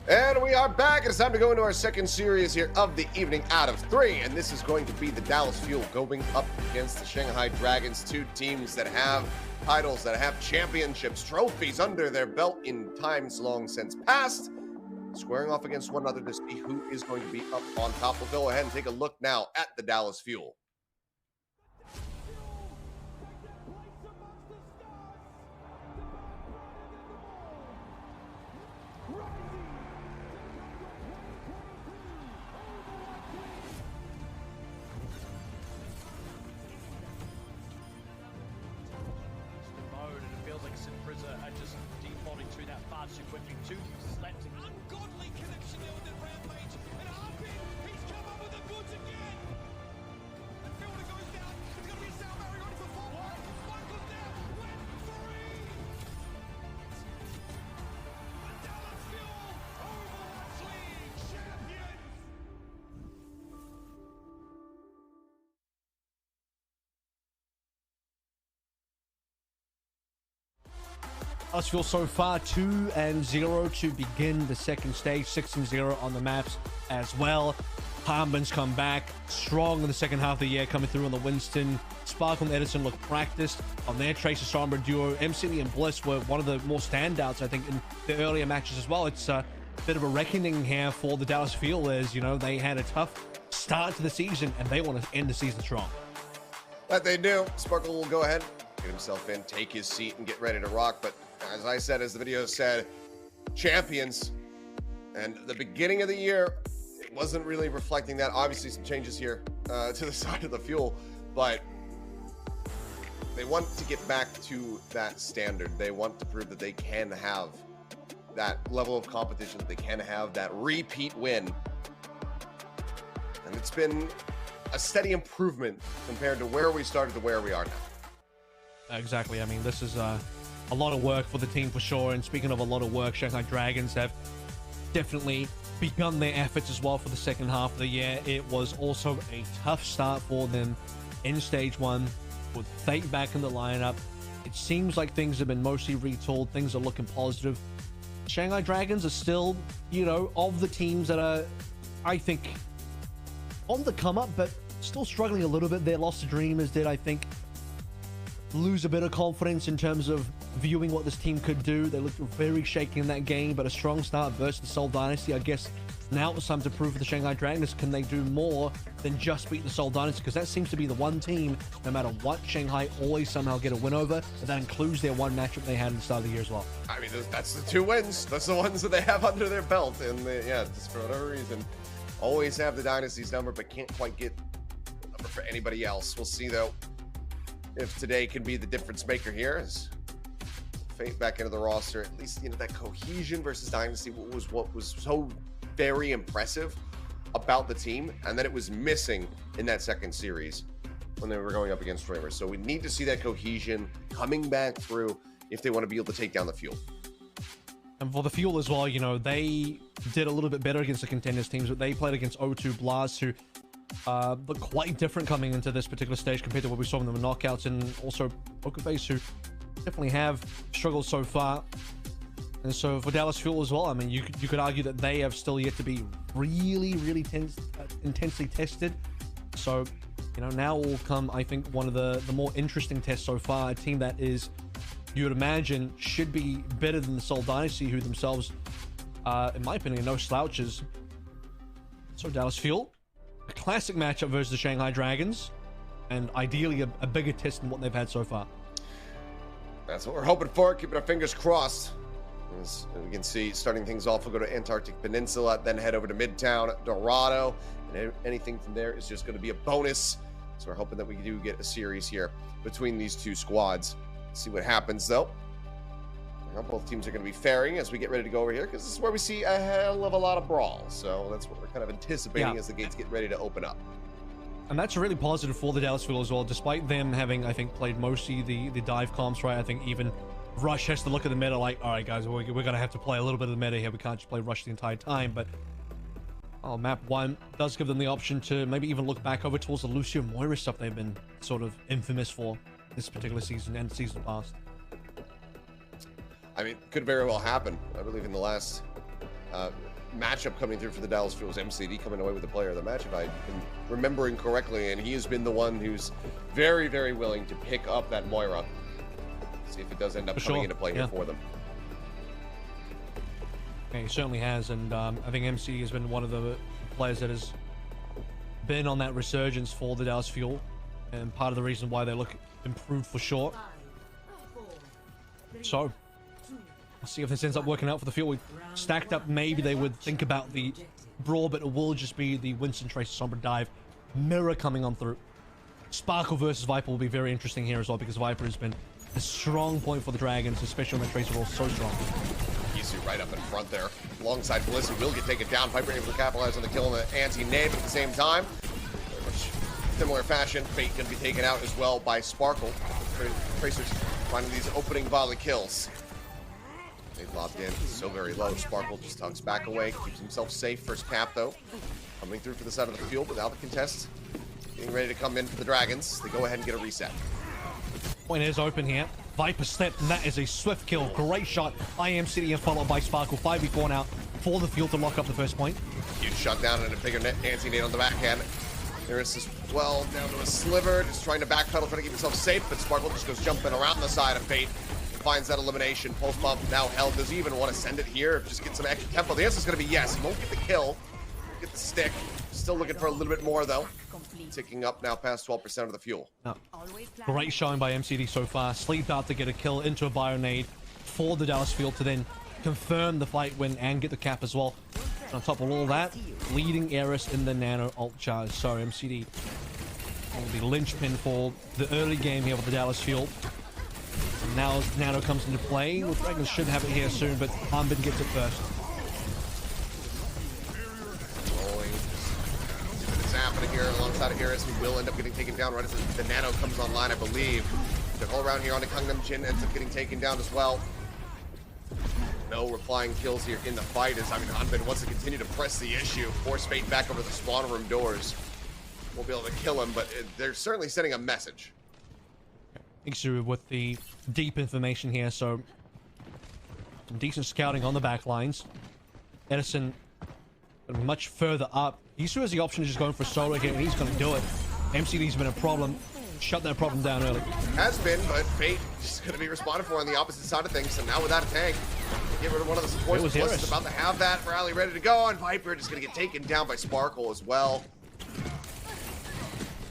And we are back. It's time to go into our second series here of the evening out of 3. And this is going to be the Dallas Fuel going up against the Shanghai Dragons, two teams that have titles, that have championships, trophies under their belt in times long since past, squaring off against one another to see who is going to be up on top. We'll go ahead and take a look now at the Dallas Fuel. Too quickly, too slept. Ungodly connection there with the rampage, and Harpin, he's come up with the goods again. The fielder goes down. It's going to be Sal Barry ready for 4. Michael down, went free. The Dallas Fuel, Overwatch League champions. Dallas Fuel so far 2-0 to begin the second stage, 6-0 on the maps as well. Harbin's come back strong in the second half of the year, coming through on the Winston. Sparkle and Edison look practiced on their Tracer Sombra duo. MCD and Bliss were one of the more standouts, I think, in the earlier matches as well. It's a bit of a reckoning here for the Dallas Fuel, as you know, they had a tough start to the season and they want to end the season strong. That they do. Sparkle will go ahead, get himself in, take his seat, and get ready to rock. But as I said, as the video said, champions. And the beginning of the year, it wasn't really reflecting that. Obviously, some changes here to the side of the Fuel, but they want to get back to that standard. They want to prove that they can have that level of competition, that they can have that repeat win. And it's been a steady improvement compared to where we started to where we are now. Exactly. I mean, this is a lot of work for the team for sure. And speaking of a lot of work, Shanghai Dragons have definitely begun their efforts as well for the second half of the year. It was also a tough start for them in stage 1 with Fate back in the lineup. It seems like things have been mostly retooled. Things are looking positive. Shanghai Dragons are still, you know, of the teams that are, I think, on the come up, but still struggling a little bit. Their loss to Dreamers did, I think, lose a bit of confidence in terms of viewing what this team could do. They looked very shaky in that game, but a strong start versus the Seoul Dynasty. I guess now it's time to prove for the Shanghai Dragons, can they do more than just beat the Seoul Dynasty? Because that seems to be the one team, no matter what, Shanghai always somehow get a win over, and that includes their one matchup they had at the start of the year as well. I mean, that's the 2 wins. That's the ones that they have under their belt. And yeah, just for whatever reason, always have the Dynasty's number, but can't quite get the number for anybody else. We'll see, though, if today can be the difference maker here. As Fate back into the roster, at least, you know, that cohesion versus Dynasty was what was so very impressive about the team, and then it was missing in that second series when they were going up against Dreamers. So we need to see that cohesion coming back through if they want to be able to take down the Fuel. And for the Fuel as well, you know, they did a little bit better against the contenders teams, but they played against O2 Blast, who look quite different coming into this particular stage compared to what we saw in the knockouts, and also Pokerface, who definitely have struggled so far. And so for Dallas Fuel as well, I mean, you could argue that they have still yet to be really intensely tested. So, you know, now will come, I think, one of the more interesting tests so far. A team that is, you would imagine, should be better than the Seoul Dynasty, who themselves, in my opinion, are no slouches. So Dallas Fuel, a classic matchup versus the Shanghai Dragons, and ideally a bigger test than what they've had so far. That's what we're hoping for. Keeping our fingers crossed. As we can see, starting things off, we'll go to Antarctic Peninsula, then head over to Midtown Dorado, and anything from there is just going to be a bonus. So we're hoping that we do get a series here between these two squads. Let's see what happens, though. Now both teams are going to be faring as we get ready to go over here, because this is where we see a hell of a lot of brawls. So that's what we're kind of anticipating as the gates get ready to open up. And that's really positive for the Dallas Fuel as well, despite them having, I think, played mostly the dive comps, right? I think even Rush has to look at the meta like, all right, guys, we're going to have to play a little bit of the meta here. We can't just play Rush the entire time. But map 1 does give them the option to maybe even look back over towards the Lucio Moira stuff they've been sort of infamous for this particular season and season past. I mean, could very well happen. I believe in the last matchup coming through for the Dallas Fuels. MCD coming away with the player of the match, if I'm remembering correctly, and he has been the one who's very, very willing to pick up that Moira. See if it does end up coming into play here for them. Yeah, he certainly has, and I think MCD has been one of the players that has been on that resurgence for the Dallas Fuel, and part of the reason why they look improved for sure. So, we'll see if this ends up working out for the Fuel. We stacked up, maybe they would think about the brawl, but it will just be the Winston Tracer Sombra dive. Mirror coming on through. Sparkle versus Viper will be very interesting here as well, because Viper has been a strong point for the Dragons, especially when the Tracer role so strong. Isu right up in front there, alongside Bliss, who will get taken down. Viper able to capitalize on the kill and the anti-nade, but at the same time, very much similar fashion, Fate going to be taken out as well by Sparkle. Tracers finding these opening volley kills. They've lobbed in so very low. Sparkle just tucks back away, keeps himself safe. First cap though, coming through for the side of the field without the contest. Getting ready to come in for the Dragons. They go ahead and get a reset. Point is open here. Viper stepped, and that is a swift kill. Great shot. IM City and followed by Sparkle. 5v4 now for the field to lock up the first point. Huge shutdown and a bigger anti-nade on the backhand. There's as well down to a sliver, just trying to backpedal, trying to keep himself safe, but Sparkle just goes jumping around the side of Fate. Finds that elimination. Pulse bomb now held. Does he even want to send it here? Just get some extra tempo. The answer is going to be yes. He won't get the kill. Get the stick. Still looking for a little bit more though. Ticking up now past 12% of the fuel. No. Great showing by MCD so far. Sleep out to get a kill into a Bionade for the Dallas Field to then confirm the fight win and get the cap as well. And on top of all that, leading Eris in the Nano ult charge. So MCD will be linchpin for the early game here with the Dallas Field. And now as Nano comes into play, the Dragons should have it here soon, but Hanbin gets it first. Happening here alongside of Eris, who will end up getting taken down right as the Nano comes online, I believe. The all around here on the Gangnam Jin ends up getting taken down as well. No replying kills here in the fight as, I mean, Hanbin wants to continue to press the issue, force Fate back over the spawn room doors. Won't be able to kill him, but they're certainly sending a message. Ixu with the deep information here, so some decent scouting on the back lines. Edison much further up. Ixu has the option of just going for solo again, and he's going to do it. MCD's been a problem. Shut that problem down early. Has been, but Fate is going to be responded for on the opposite side of things. So now without a tank, get rid of one of the supports. Plus is about to have that rally ready to go, and Viper just going to get taken down by Sparkle as well.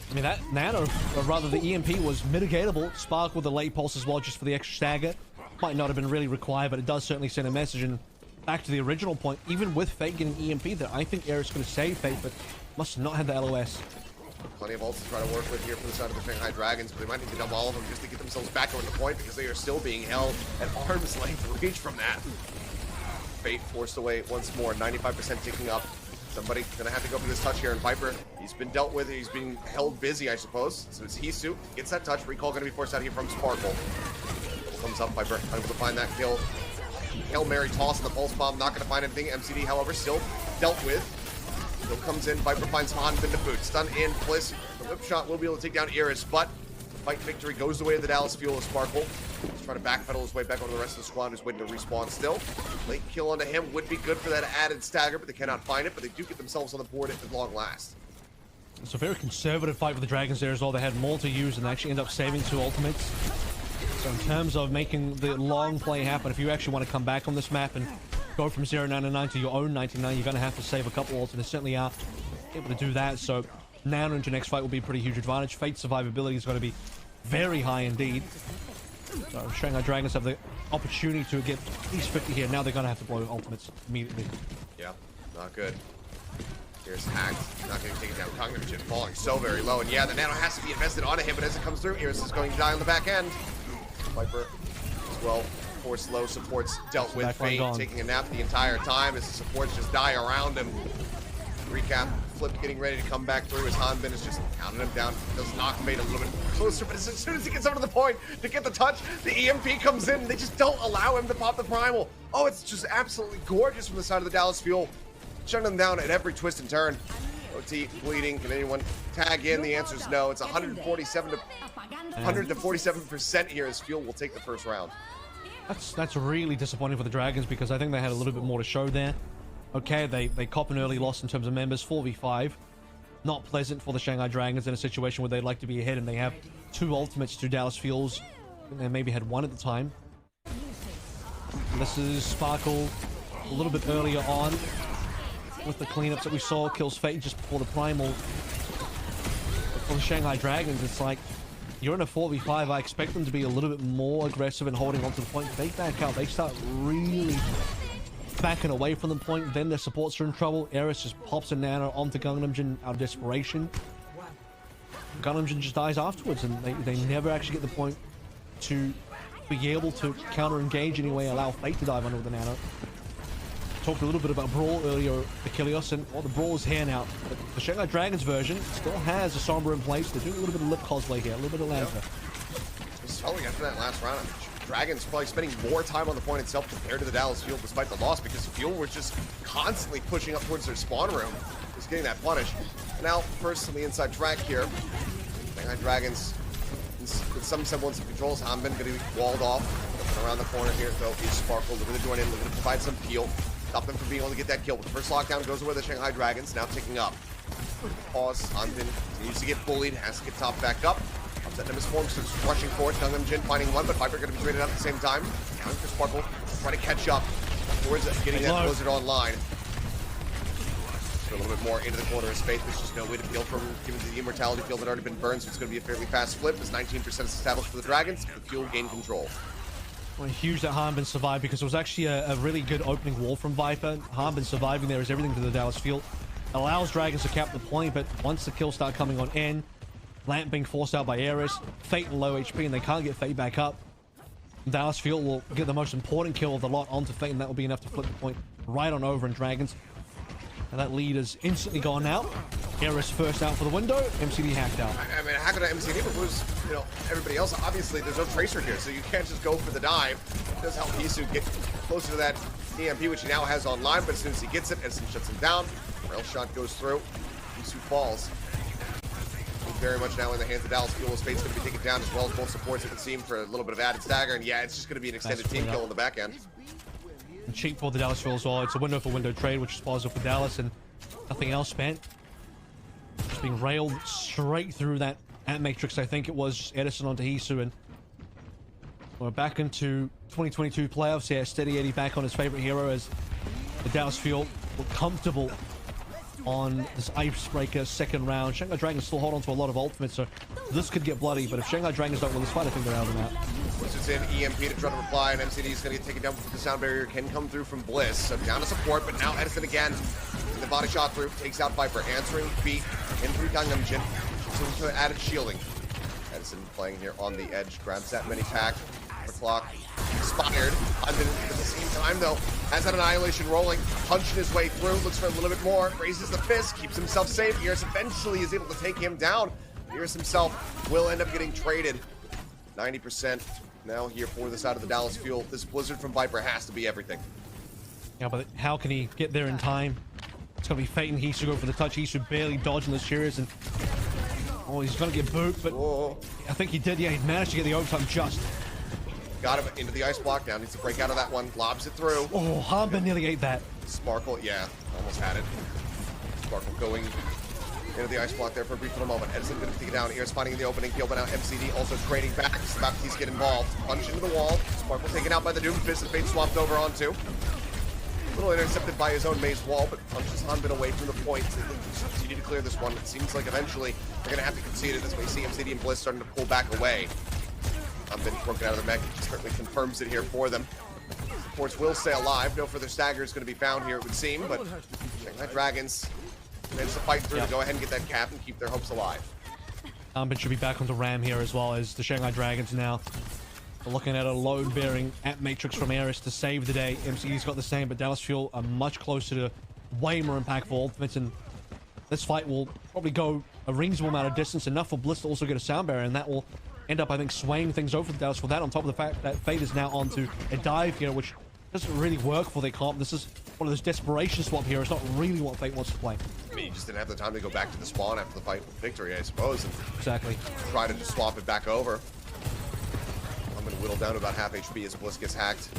I mean, that Nano, or rather the EMP, was mitigatable. Sparkle with a late pulse as well, just for the extra stagger. Might not have been really required, but it does certainly send a message. And back to the original point, even with Fate getting EMP there, I think Eris going to save Fate, but must not have the LOS. Plenty of ults to try to work with here for the side of the Shanghai Dragons, but they might need to dump all of them just to get themselves back over the point, because they are still being held at arm's length reach from that. Fate forced away once more, 95% ticking up. Somebody gonna have to go for this touch here, and Viper, he's been dealt with, he's being held busy, I suppose. So it's Hisu, gets that touch, recall gonna be forced out here from Sparkle. Comes up, Viper, able to find that kill. Hail Mary toss and the pulse bomb, not gonna find anything. MCD, however, still dealt with. Still comes in, Viper finds Hanbin to boot. Stun in, Bliss, the whip shot will be able to take down Eris, but the fight victory goes the way of the Dallas Fuel of Sparkle. He's trying to backpedal his way back over the rest of the squad, who's waiting to respawn still. Late kill onto him would be good for that added stagger, but they cannot find it, but they do get themselves on the board at long last. It's a very conservative fight with the Dragons there as well. They had more to use and actually end up saving 2 ultimates. So in terms of making the long play happen, if you actually want to come back on this map and go from 0.99 to your own 99, you're going to have to save a couple ults, and they certainly are able to do that. So now into next fight will be a pretty huge advantage. Fate's survivability is going to be very high indeed. So Shanghai Dragons have the opportunity to get at least 50 here. Now they're going to have to blow ultimates immediately. Yeah, not good. Here's hacked, not getting taken down. Cognition falling so very low, and yeah, the Nano has to be invested onto him, but as it comes through, Iris is going to die on the back end. Viper as well, force low, supports dealt with. Fate taking a nap the entire time as the supports just die around him. Recap, Flip getting ready to come back through as Hanbin is just counting him down. Does knock Fate a little bit closer, but as soon as he gets over to the point to get the touch, the EMP comes in and they just don't allow him to pop the primal. Oh, it's just absolutely gorgeous from the side of the Dallas Fuel. Shutting them down at every twist and turn. OT bleeding. Can anyone tag in? The answer is no. It's 147 to 147% here as Fuel will take the first round. That's really disappointing for the Dragons, because I think they had a little bit more to show there. Okay, they cop an early loss in terms of members, 4v5. Not pleasant for the Shanghai Dragons in a situation where they'd like to be ahead and they have 2 ultimates to Dallas Fuels. And they maybe had 1 at the time. And this is Sparkle a little bit earlier on with the cleanups that we saw. Kills Fate just before the Primal. But for the Shanghai Dragons, it's like, you're in a 4v5. I expect them to be a little bit more aggressive and holding on to the point. They back out. They start really backing away from the point. Then their supports are in trouble. Eris just pops a nano onto Gangnam Jin out of desperation. Gangnam Jin just dies afterwards, and they never actually get the point to be able to counter-engage anyway, allow Fate to dive under the nano. Talked a little bit about Brawl earlier, Achilles, and the Brawl is here now. But the Shanghai Dragons version still has a Sombra in place. They're doing a little bit of lip cosplay here, a little bit of Lantern. Just following after that last round, Dragons probably spending more time on the point itself compared to the Dallas Fuel despite the loss, because Fuel was just constantly pushing up towards their spawn room, just getting that punish. Now, first on the inside track here, Shanghai Dragons with some semblance of controls. Hanbin going to be walled off. Around the corner here, though, is Sparkle looking to join in, looking to provide some peel. Stop them from being able to get that kill. But the first lockdown goes away the Shanghai Dragons, now ticking up. Pause, Hanbin continues to get bullied, has to get topped back up. Upset Nemesis form, starts rushing forward. Gangnam Jin finding one, but Viper going to be traded out at the same time. Down for Sparkle, trying to catch up towards getting that Blizzard online. A little bit more into the corner of Faith. There's just no way to peel from, given the immortality field that already been burned, so it's going to be a fairly fast flip. As 19% is established for the Dragons, the Fuel gain control. Well, huge that Hanbin survived, because it was actually a really good opening wall from Viper. Hanbin surviving there is everything to the Dallas Fuel. Allows Dragons to cap the point, but once the kills start coming on in, Lamp being forced out by Eris, Fate in low HP, and they can't get Fate back up. Dallas Fuel will get the most important kill of the lot onto Fate, and that will be enough to flip the point right on over in Dragons. And that lead is instantly gone now. Eris first out for the window, MCD hacked out. I mean, hacked out MCD, but was, everybody else. Obviously, there's no tracer here, so you can't just go for the dive. It does help Hisu get closer to that EMP, which he now has online, but as soon as he gets it, Edison shuts him down. Rail shot goes through. Hisu falls. He's very much now in the hands of Dallas Fuel. Fate's going to be taken down, as well as both supports, it would seem, for a little bit of added stagger. And yeah, it's just going to be an extended team kill on the back end. Cheap for the Dallas Fuel as well. It's a window for window trade, which is positive for Dallas, and nothing else spent. Just being railed straight through that at Matrix. I think it was Edison onto Hisu, and we're back into 2022 playoffs here. Steady Eddie back on his favorite hero, as the Dallas Fuel were comfortable on this icebreaker second round. Shanghai Dragons still hold on to a lot of ultimates, so this could get bloody, but if Shanghai Dragons don't win this fight, I think they're out of the map. Blizzard's in, EMP to try to reply, and MCD is going to get taken down before the sound barrier can come through from Bliss. So down to support, but now Edison again. The body shot through, takes out Viper, answering beat in through Gangnam Jin. So added shielding. Edison playing here on the edge, grabs that mini pack. The clock expired. At the same time, though, has that annihilation rolling, punching his way through, looks for a little bit more, raises the fist, keeps himself safe. Eris eventually is able to take him down. Eris himself will end up getting traded. 90% now here for the side of the Dallas Fuel. This Blizzard from Viper has to be everything. Yeah, but how can he get there in time? It's going to be Fate and Hisu go for the touch. Hisu barely dodging the shears, and oh, he's going to get booped, but whoa. I think he did. Yeah, he managed to get the overtime just. Got him into the ice block. Now needs to break out of that one. Lobs it through. Oh, Hanbin nearly ate that. Sparkle, yeah, almost had it. Sparkle going into the ice block there for a brief little moment. Edison going to take it down. Ears finding the opening kill, but now MCD also trading back. Baptiste get involved. Punch into the wall. Sparkle taken out by the Doom Fist, and Fate swapped over onto. A little intercepted by his own maze wall, but punches Hanbin away from the point. You need to clear this one. It seems like eventually they're going to have to concede it. As we see MCD and Bliss starting to pull back away. Hanbin broken out of the mech. Certainly confirms it here for them. Supports will stay alive. No further stagger is going to be found here, it would seem, but Shanghai Dragons managed to fight through to go ahead and get that cap and keep their hopes alive. Hanbin should be back onto Ram here, as well as the Shanghai Dragons now. We're looking at a load-bearing at Matrix from Eris to save the day. MCD's got the same, but Dallas Fuel are much closer to way more impactful ultimates, and this fight will probably go a reasonable amount of distance, enough for Bliss to also get a sound barrier, and that will end up, I think, swaying things over for Dallas. For that, on top of the fact that Fate is now onto a dive here, which doesn't really work for their comp. This is one of those desperation swap here. It's not really what Fate wants to play. I mean, you just didn't have the time to go back to the spawn after the fight with victory, I suppose, and exactly try to just swap it back over. I'm going to whittle down to about half HP as Bliss gets hacked.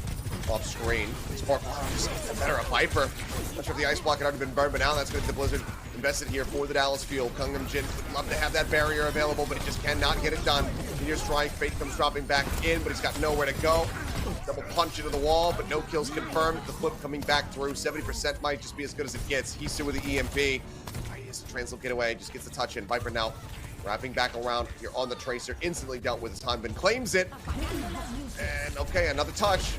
off screen. Spark just better a Viper. Not sure if the ice block had already been burned, but now that's going to be the Blizzard invested here for the Dallas Fuel. Gangnam Jin would love to have that barrier available, but he just cannot get it done. Meteor Strike, Fate comes dropping back in, but he's got nowhere to go. Double punch into the wall, but no kills confirmed. The flip coming back through. 70% might just be as good as it gets. He's still with the EMP. He has to translate get away, just gets the touch in. Viper now wrapping back around here on the Tracer. Instantly dealt with as Hanbin claims it. And okay, another touch.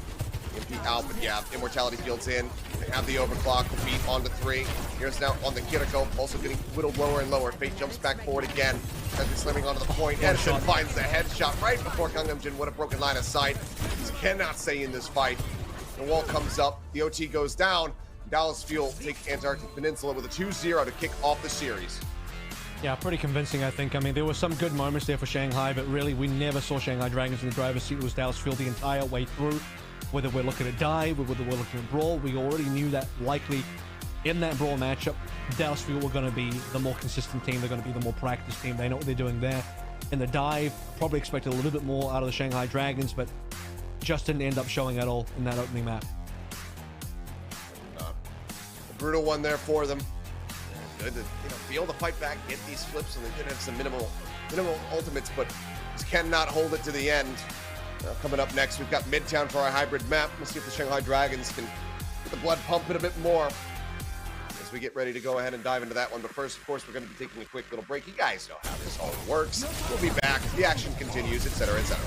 EMP out, but yeah, Immortality Field's in. They have the overclock, the beat onto 3. Here's now on the Kiriko, also getting whittled lower and lower. Fate jumps back forward again. Has been slamming onto the point. Edison finds the headshot right before Gangnam Jin. What a broken line of sight. He cannot stay in this fight. The wall comes up, the OT goes down. Dallas Fuel take Antarctic Peninsula with a 2-0 to kick off the series. Yeah, pretty convincing, I think. I mean, there were some good moments there for Shanghai, but really, we never saw Shanghai Dragons in the driver's seat. It was Dallas Fuel the entire way through. Whether we're looking at dive, whether we're looking at brawl, we already knew that likely in that brawl matchup, Dallas Fuel were going to be the more consistent team. They're going to be the more practiced team. They know what they're doing there. In the dive, probably expected a little bit more out of the Shanghai Dragons, but just didn't end up showing at all in that opening map. A brutal one there for them. Good to be able to fight back, get these flips, and they did have some minimal ultimates, but just cannot hold it to the end. Coming up next, we've got Midtown for our hybrid map. We'll see if the Shanghai Dragons can get the blood pumping a bit more as we get ready to go ahead and dive into that one. But first, of course, we're going to be taking a quick little break. You guys know how this all works. We'll be back. The action continues, etc., etc.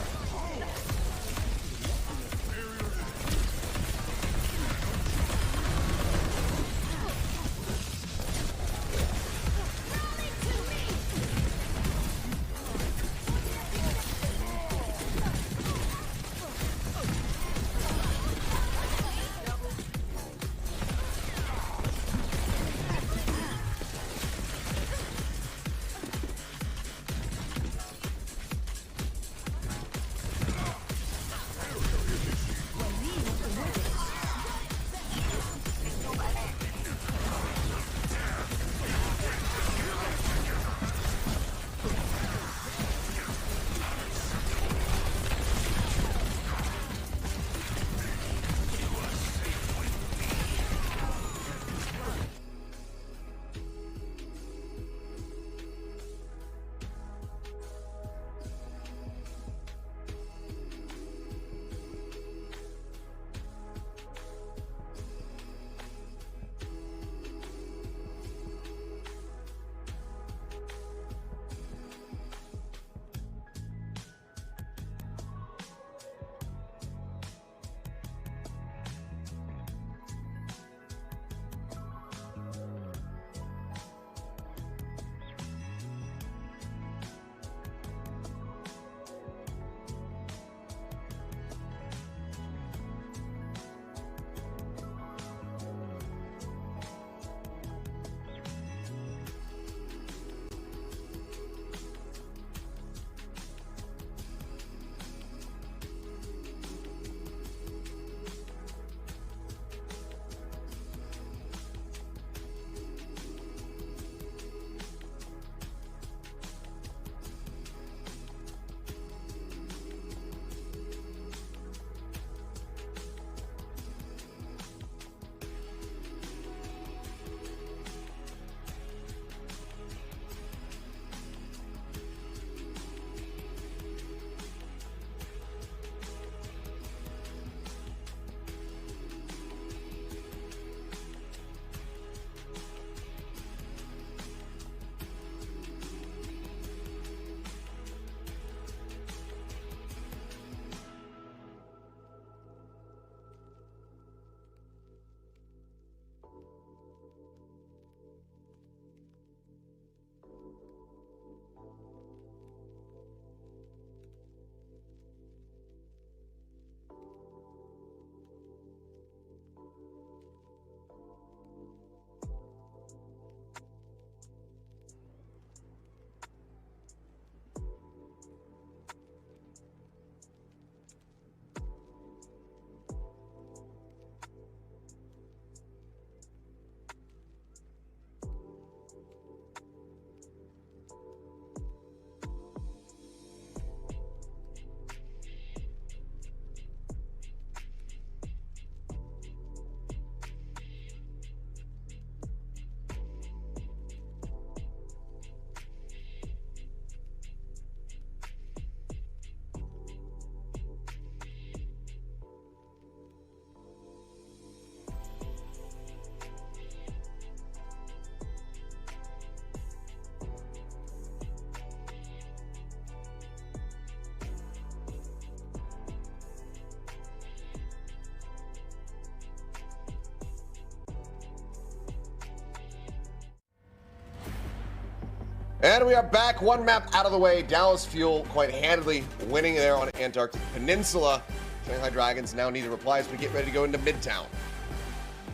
And we are back, one map out of the way. Dallas Fuel quite handily winning there on Antarctic Peninsula. Shanghai Dragons now need a reply as we get ready to go into Midtown.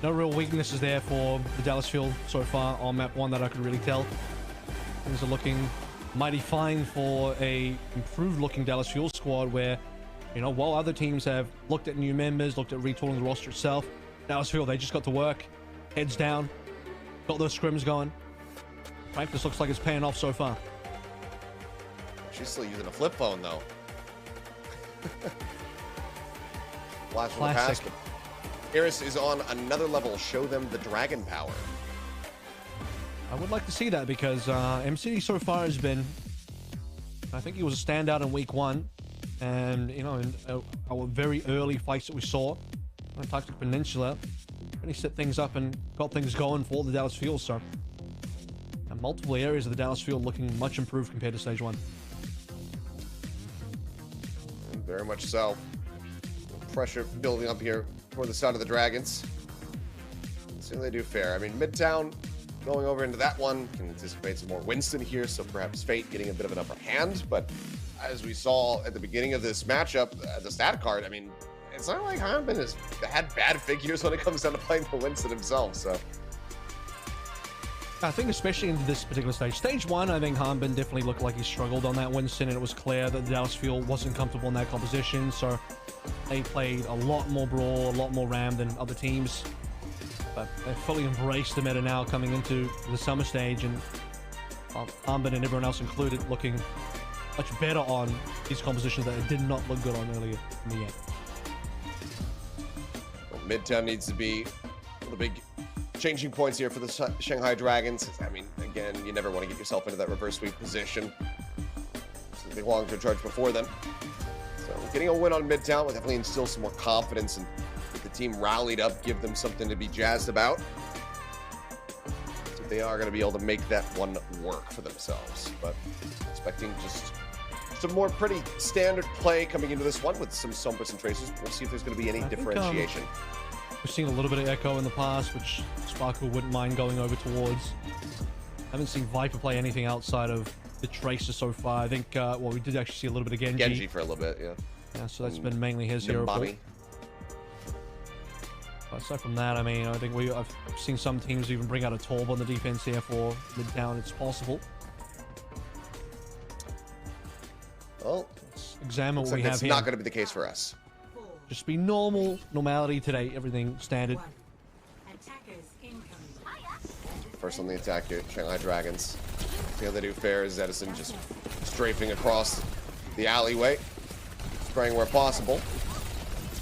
No real weaknesses there for the Dallas Fuel so far on map 1 that I could really tell. Things are looking mighty fine for a improved looking Dallas Fuel squad where, you know, while other teams have looked at new members, looked at retooling the roster itself, Dallas Fuel, they just got to work, heads down, got those scrims going. Right, this looks like it's paying off so far. She's still using a flip phone though. Flash from the Classic. past, but Iris is on another level. Show them the dragon power. I would like to see that because MCD so far has been, I think he was a standout in week 1, and you know, in our very early fights that we saw on Antarctic Peninsula, really set things up and got things going for the Dallas Fuel. So, and multiple areas of the Dallas Fuel looking much improved compared to stage 1. Very much so. Pressure building up here for the side of the Dragons. Let's see how they do fare. I mean, Midtown going over into that one. Can anticipate some more Winston here, so perhaps Fate getting a bit of an upper hand. But as we saw at the beginning of this matchup, the stat card, I mean, it's not like Hanbin has had bad figures when it comes down to playing for Winston himself, so. I think especially in this particular stage. Stage 1, I think Hanbin definitely looked like he struggled on that Winston, and it was clear that the Dallas Fuel wasn't comfortable in that composition, so they played a lot more Brawl, a lot more Ram than other teams. But they fully embraced the meta now coming into the summer stage, and Hanbin and everyone else included looking much better on these compositions that it did not look good on earlier in the year. Well, Midtown needs to be the big changing points here for the Shanghai Dragons. I mean, again, you never want to get yourself into that reverse sweep position. So they belong to a charge before them. So getting a win on Midtown will definitely instill some more confidence and get the team rallied up, give them something to be jazzed about. So they are going to be able to make that one work for themselves. But expecting just some more pretty standard play coming into this one with some Sombras and Tracers. We'll see if there's going to be any differentiation. We've seen a little bit of Echo in the past, which Sparkle wouldn't mind going over towards. Haven't seen Viper play anything outside of the Tracer so far. I think, well, we did actually see a little bit of Genji. Genji for a little bit, yeah. Yeah, so that's been mainly his hero pool. But aside from that, I mean, I think I've seen some teams even bring out a Torb on the defense here for Midtown. It's possible. Well, let's examine what we have here. It's not going to be the case for us. Just be normality today, everything standard. First on the attack here, Shanghai Dragons. See how they do fare as Edison just strafing across the alleyway, spraying where possible.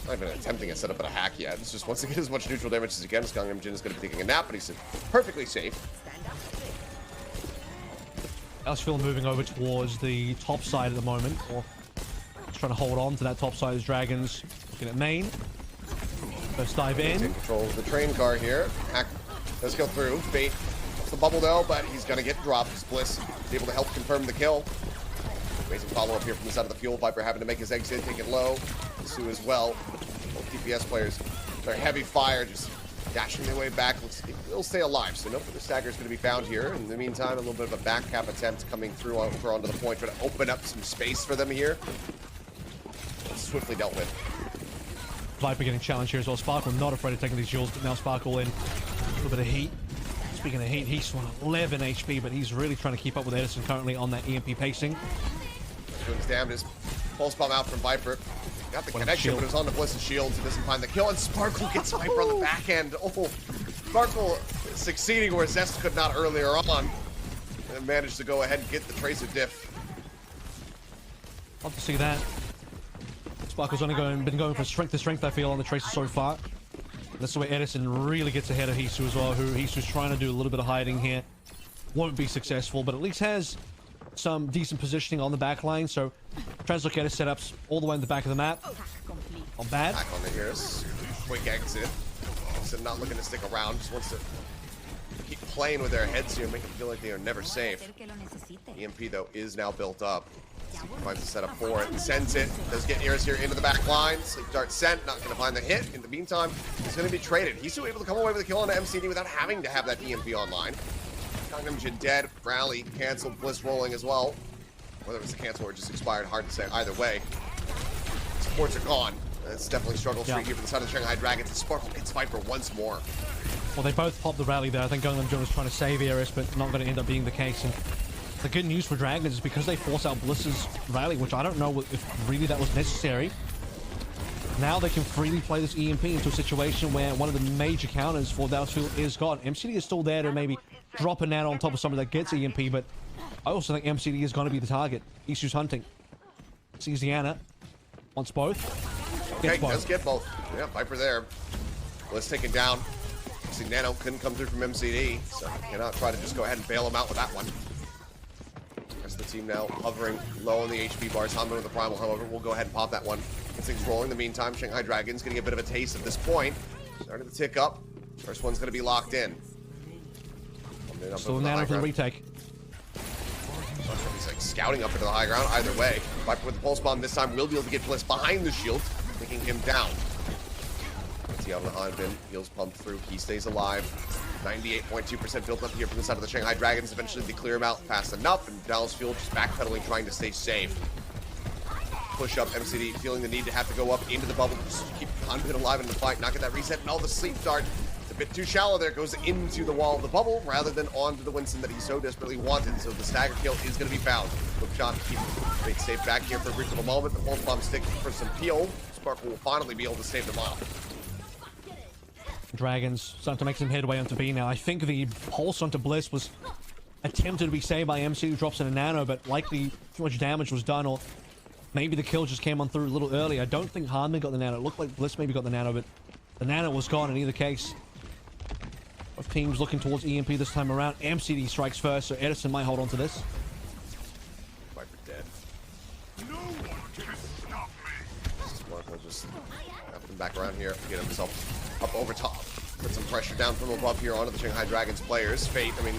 Not even attempting a setup at a hack yet. It's just wants to get as much neutral damage as he can. Skong Jin is going to be taking a nap, but he's perfectly safe. Elsfield moving over towards the top side at the moment, or trying to hold on to that top side as Dragons looking at main. First dive in. He's in control of the train car here. Hack does go through. Fate wants the bubble though, but he's going to get dropped. Bliss is able to help confirm the kill. Amazing follow-up here from the side of the Fuel. Viper having to make his exit, take it low. Sue as well. Both DPS players, their heavy fire just dashing their way back. They'll stay alive, so no further stagger is going to be found here. In the meantime, a little bit of a back cap attempt coming through over onto the point, trying to open up some space for them here. Swiftly dealt with. Viper getting challenged here as well. Sparkle not afraid of taking these duels, but now Sparkle in a little bit of heat. Speaking of heat, he's on 11 HP, but he's really trying to keep up with Edison currently on that EMP pacing. Doing his damage. Pulse bomb out from Viper. Got the connection, but it was on the Bliss's shield. He doesn't find the kill, and Sparkle gets Viper on the back end. Oh, Sparkle succeeding where Zest could not earlier on, and managed to go ahead and get the Tracer diff. Love to see that. Sparkle's only been going from strength to strength, I feel, on the Tracer so far. That's the way Edison really gets ahead of Hisu as well, who Hisu's trying to do a little bit of hiding here. Won't be successful, but at least has some decent positioning on the back line, so tries to look at his setups all the way in the back of the map. Not bad. Back on the Iris. Quick exit. So not looking to stick around, just wants to keep playing with their heads here, make them feel like they are never safe. EMP, though, is now built up. Finds the setup for it and sends it. Does get Iris here into the back line. Sleep dart sent, not going to find the hit. In the meantime, he's going to be traded. He's still able to come away with a kill on the MCD without having to have that EMP online. Gangnam Jin dead. Rally canceled. Bliss rolling as well. Whether it was a cancel or just expired, hard to say either way. Supports are gone. It's definitely struggle street here for the side of the Shanghai Dragons. And Sparkle gets Viper once more. Well, they both popped the rally there. I think Gangnam Jin was trying to save Eris, but not going to end up being the case. And the good news for Dragons is because they force out Bliss's rally, which I don't know if really that was necessary. Now they can freely play this EMP into a situation where one of the major counters for Dallasfield is gone. MCD is still there to maybe drop a nano on top of someone that gets EMP, but I also think MCD is going to be the target. Isu's hunting. Sees the Ana. Wants both. Okay, does get both. Yeah, Viper there. Bliss taken down. See, Nano couldn't come through from MCD, so cannot try to just go ahead and bail him out with that one. Rest of the team now hovering low on the HP bars. Hanbin with the Primal, however, will go ahead and pop that one. Gets things rolling. In the meantime, Shanghai Dragons getting a bit of a taste at this point. Starting to tick up. First one's going to be locked in. Still Nano for the retake. He's like scouting up into the high ground. Either way, Viper with the pulse bomb this time will be able to get Bliss behind the shield, taking him down. See how the Hanbin heals pumped through. He stays alive. 98.2% built up here from the side of the Shanghai Dragons. Eventually they clear him out fast enough, and Dallasfield just backpedaling, trying to stay safe. Push up. MCD feeling the need to have to go up into the bubble, just keep Hanbin alive in the fight, not get that reset, and all the sleep dart. It's a bit too shallow there. Goes into the wall of the bubble rather than onto the Winston that he so desperately wanted. So the stagger kill is going to be found. Flip shot to keep Fate safe back here for a brief little moment. The pulse bomb sticks for some peel. Sparkle will finally be able to save them off. Dragons starting to make some headway onto B now. I think the pulse onto Bliss was attempted to be saved by MC, who drops in a nano, but likely too much damage was done, or maybe the kill just came on through a little early. I don't think Hanbin got the nano. It looked like Bliss maybe got the nano, but the nano was gone in either case. Both teams looking towards EMP this time around. MCD strikes first, so Edison might hold on to this. Viper dead. No one can stop me. Sparkle just up and back around here, get himself up over top. Put some pressure down from above here onto the Shanghai Dragons players. Fate, I mean,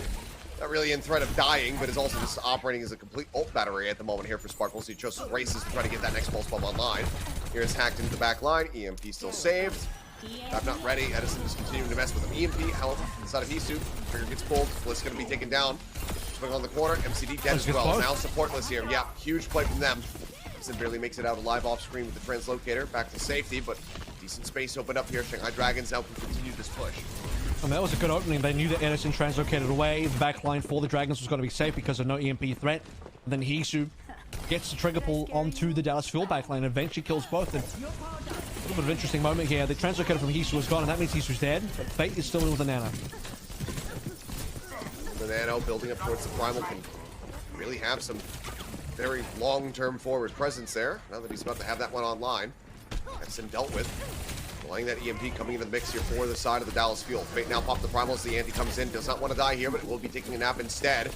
not really in threat of dying, but is also just operating as a complete ult battery at the moment here for Sparkle. So he just races to try to get that next pulse bomb online. Here's hacked into the back line. EMP still saved. I'm not ready. Edison is continuing to mess with him. EMP, however, inside of Hisu. Trigger gets pulled. Bliss going to be taken down. Swing on the corner. MCD dead as well. Now supportless here. Yeah, huge play from them. Edison barely makes it out alive off screen with the translocator. Back to safety, but decent space opened up here. Shanghai Dragons now can continue this push. And that was a good opening. They knew that Edison translocated away. The back line for the Dragons was going to be safe because of no EMP threat. And then Hisu gets the trigger pull onto the Dallasfield backline and eventually kills both. And a little bit of an interesting moment here. The translocator from Hisu is gone, and that means Hisu's dead. But Fate is still in with the nano. The nano building up towards the primal can really have some very long-term forward presence there. Now that he's about to have that one online. That's been dealt with. Delaying that EMP coming into the mix here for the side of the Dallasfield. Fate now pop the primal as the anti comes in. Does not want to die here, but it will be taking a nap instead.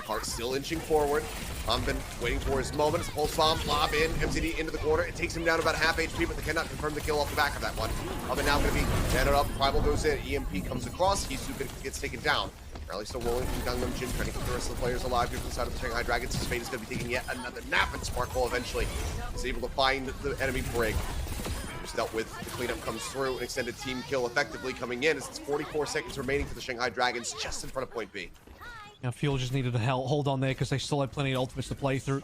Hart still inching forward. Hanbin waiting for his moment. It's a pulse bomb, lob in, MCD into the corner. It takes him down about half HP, but they cannot confirm the kill off the back of that one. Hanbin now going to be standing up. Primal goes in. EMP comes across. Hisu gets taken down. Rally still rolling from Gangnam Jin, trying to keep the rest of the players alive here from the side of the Shanghai Dragons. His fate is going to be taking yet another nap, and Sparkle eventually is able to find the enemy brig. Just dealt with. The cleanup comes through. An extended team kill effectively coming in as it's 44 seconds remaining for the Shanghai Dragons just in front of point B. Now, Fuel just needed to hold on there because they still had plenty of ultimates to play through.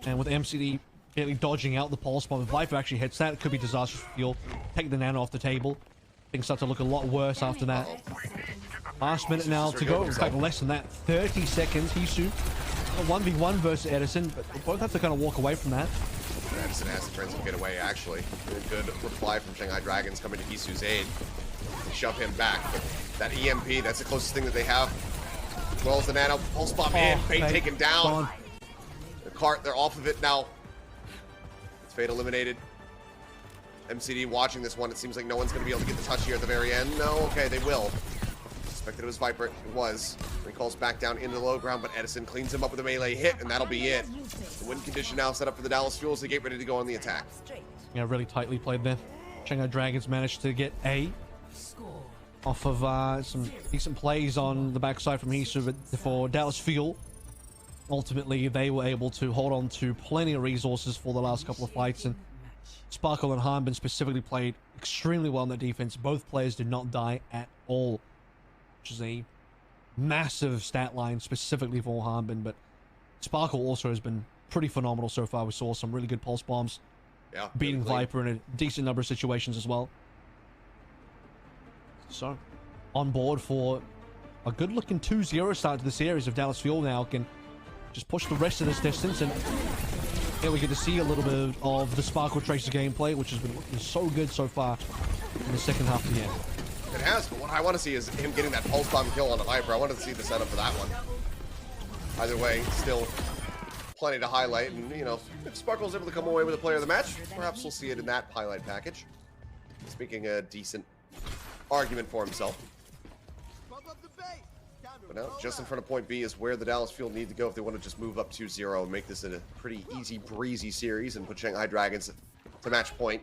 And with MCD barely dodging out the pulse bomb, if Viper actually hits that, it could be disastrous for Fuel. Take the nano off the table. Things start to look a lot worse after that. Last minute now to go. In fact, less than that. 30 seconds. Hisu, a 1v1 versus Edison, but they both have to kind of walk away from that. Edison has to try to get away, actually. A good reply from Shanghai Dragons coming to Hisu's aid. They shove him back, but that EMP, that's the closest thing that they have. As well as the nano. Pulse bomb in. Fate taken down. The cart, they're off of it now. It's Fate eliminated. MCD watching this one. It seems like no one's going to be able to get the touch here at the very end. No, okay, they will. Suspected it was Viper. It was. Recalls back down into the low ground, but Edison cleans him up with a melee hit, and that'll be it. The win condition now set up for the Dallasfield as they get ready to go on the attack. Yeah, really tightly played there. Shanghai Dragons managed to get A off of some decent plays on the backside from Hisu, but for Dallasfield, ultimately they were able to hold on to plenty of resources for the last couple of fights, and Sparkle and Hanbin specifically played extremely well in their defense. Both players did not die at all, which is a massive stat line specifically for Harbin, but Sparkle also has been pretty phenomenal so far. We saw some really good pulse bombs, Yeah, beating really clean. Viper in a decent number of situations as well. So, on board for a good-looking 2-0 start to the series. If Dallas Fuel now can just push the rest of this distance, and here we get to see a little bit of the Sparkle Tracer gameplay, which has been looking so good so far in the second half of the year. It has, but what I want to see is him getting that pulse bomb kill on the Viper. I wanted to see the setup for that one. Either way, still plenty to highlight, and you know, if Sparkle's able to come away with a player of the match, perhaps we'll see it in that highlight package. Speaking a decent argument for himself. But now, just in front of point B is where the Dallas Fuel need to go if they want to just move up 2-0 and make this a pretty easy breezy series and put Shanghai Dragons to match point.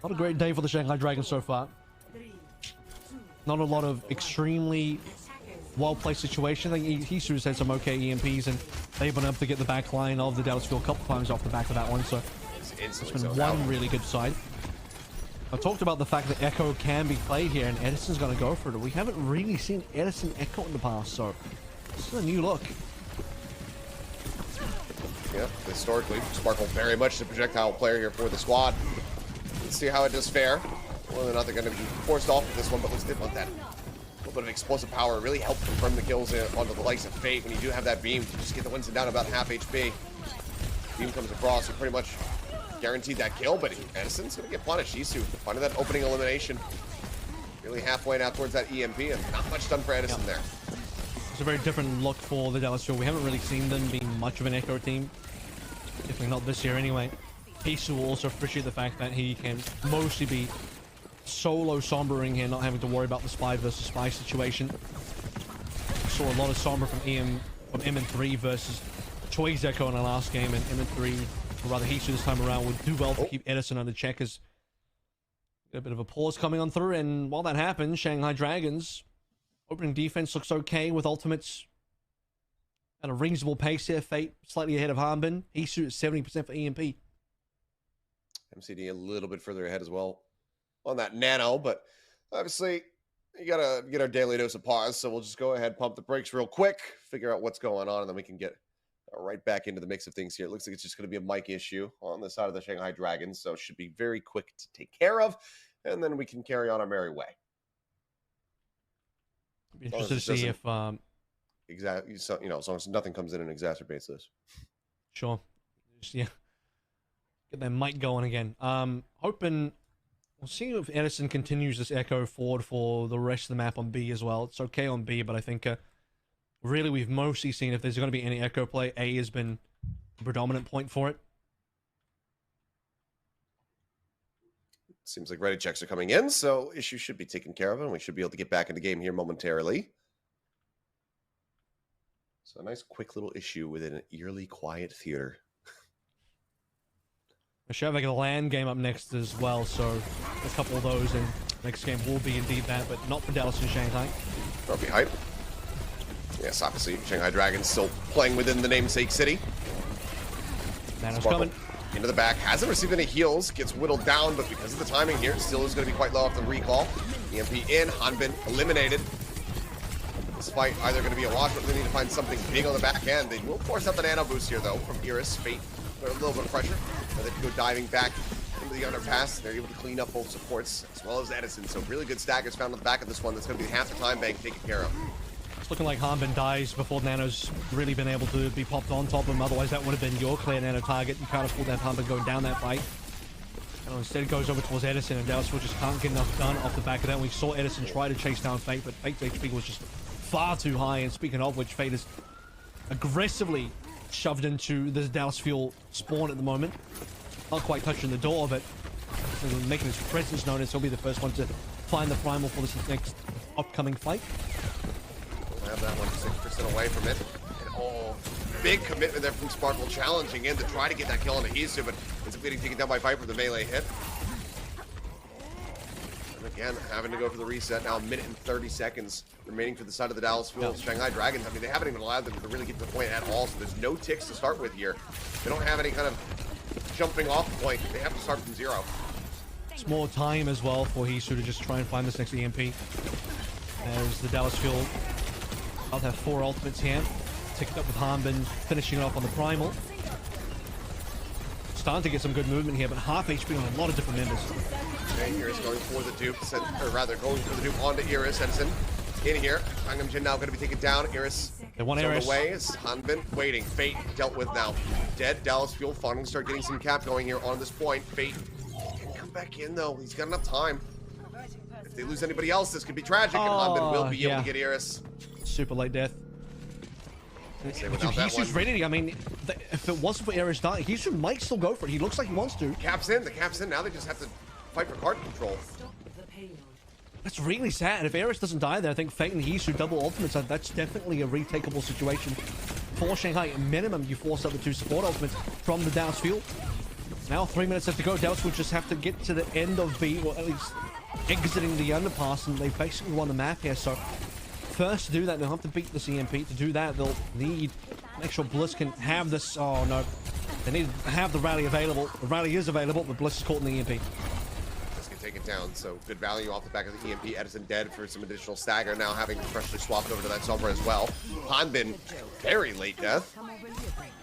Not a great day for the Shanghai Dragons so far. Not a lot of extremely well-placed situations. I think Hisu's had some okay EMPs, and they've been able to get the back line of the Dallas Fuel a couple times off the back of that one, so it's been one really good side. I talked about the fact that Echo can be played here, and Edison's going to go for it. We haven't really seen Edison Echo in the past, so this is a new look. Yeah, historically, Sparkle very much the projectile player here for the squad. Let's see how it does fare. Whether or not they're going to be forced off with this one, but let's did want that little bit of explosive power. Really help confirm the kills onto the likes of Fate. When you do have that beam, you just get the Winston down about half HP. Beam comes across, you pretty much guaranteed that kill, but Edison's going to get punished. Shisu finding that opening elimination. Really halfway now towards that EMP, and not much done for Edison there. It's a very different look for the Dallas Fuel. We haven't really seen them being much of an Echo team. Definitely not this year anyway. Hisu will also appreciate the fact that he can mostly be solo sombering here, not having to worry about the spy versus spy situation. Saw a lot of somber from M3 versus Choi's Echo in our last game, and M3, or rather Hisu this time around, would do well to keep Edison under check as a bit of a pause coming on through. And while that happens, Shanghai Dragons opening defense looks okay with ultimates at a reasonable pace here. Fate slightly ahead of Harbin. Hisu at 70% for EMP. MCD a little bit further ahead as well on that nano, but obviously you gotta get our daily dose of pause, so we'll just go ahead, pump the brakes real quick, figure out what's going on, and then we can get right back into the mix of things here. It looks like it's just going to be a mic issue on the side of the Shanghai Dragons, so it should be very quick to take care of, and then we can carry on our merry way. Be interested to see if exactly, so, you know, as long as nothing comes in and exacerbates this. Sure. Just, yeah. Get that mic going again. Hoping we'll see if Edison continues this echo forward for the rest of the map on B as well. It's okay on B, but I think really we've mostly seen if there's going to be any echo play, A has been the predominant point for it. Seems like ready checks are coming in, so issues should be taken care of, and we should be able to get back in the game here momentarily. So a nice quick little issue within an eerily quiet theater. We should have like a LAN game up next as well, so a couple of those, and next game will be indeed that, but not for Dallas and Shanghai. Trophy hype. Yes, obviously, Shanghai Dragons still playing within the namesake city. Nano's coming. Into the back, hasn't received any heals, gets whittled down, but because of the timing here, still is going to be quite low off the recall. EMP in, Hanbin eliminated. This fight either going to be a wash, but they need to find something big on the back end. They will force out the nano boost here, though, from Iris. Fate, a little bit of pressure. And they can go diving back into the underpass. They're able to clean up both supports, as well as Edison. So really good stackers found on the back of this one. That's going to be half the time bank taken care of. It's looking like Hanbin dies before Nano's really been able to be popped on top of him. Otherwise, that would have been your clear Nano target. You can't afford that Hanbin going down that fight. And instead, it goes over towards Edison, and Dallas just can't get enough done off the back of that. We saw Edison try to chase down Fate, but Fate's HP was just far too high. And speaking of which, Fate is aggressively shoved into the Dallas Fuel spawn at the moment. Not quite touching the door, but making his presence known, as he'll be the first one to find the primal for this next upcoming fight. We'll have that one 6% away from it. And oh, big commitment there from Sparkle, challenging in to try to get that kill on Hisu, but it's getting taken down by Viper, the melee hit. And again, having to go for the reset now, a minute and 30 seconds remaining for the side of the Dallas Fuel. Shanghai Dragons, I mean, they haven't even allowed them to really get to the point at all, so there's no ticks to start with here. They don't have any kind of jumping off point. They have to start from zero. It's more time as well for Hisu to just try and find this next EMP. As the Dallas Fuel, I'll have 4 ultimates here. Ticked up with Hanbin, finishing it off on the Primal. Starting to get some good movement here, but half HP on a lot of different members. Okay, Iris going for the dupe, or rather going for the dupe onto Iris. Edison in here. Gangnam Jin now going to be taken down. Iris They want on Iris. the way is Hanbin waiting. Fate dealt with now. Dead. Dallas Fuel finally start getting some cap going here on this point. Fate can come back in though. He's got enough time. If they lose anybody else, this could be tragic, and Hanbin will be able to get Iris. Super late death. Say without that Hisu's one. ready. I mean, if it wasn't for Iris dying, Hisu might still go for it. He looks like he wants to. Cap's in. The cap's in. Now they just have to fight for card control. That's really sad. If Eris doesn't die there, I think Fate and Hisu double ultimates. That's definitely a retakeable situation for Shanghai. At minimum, you force up the 2 support ultimates from the Dallas Field. Now 3 minutes left to go. Dallas will just have to get to the end of B, or at least exiting the underpass, and they basically won the map here. So first to do that, they'll have to beat the CMP. To do that, they'll need to make sure Bliss can have this. Oh no, they need to have the rally available. The rally is available, but Bliss is caught in the EMP. Take it down, so good value off the back of the EMP. Edison dead for some additional stagger, now having freshly swapped over to that Sombra as well. Hanbin, very late death.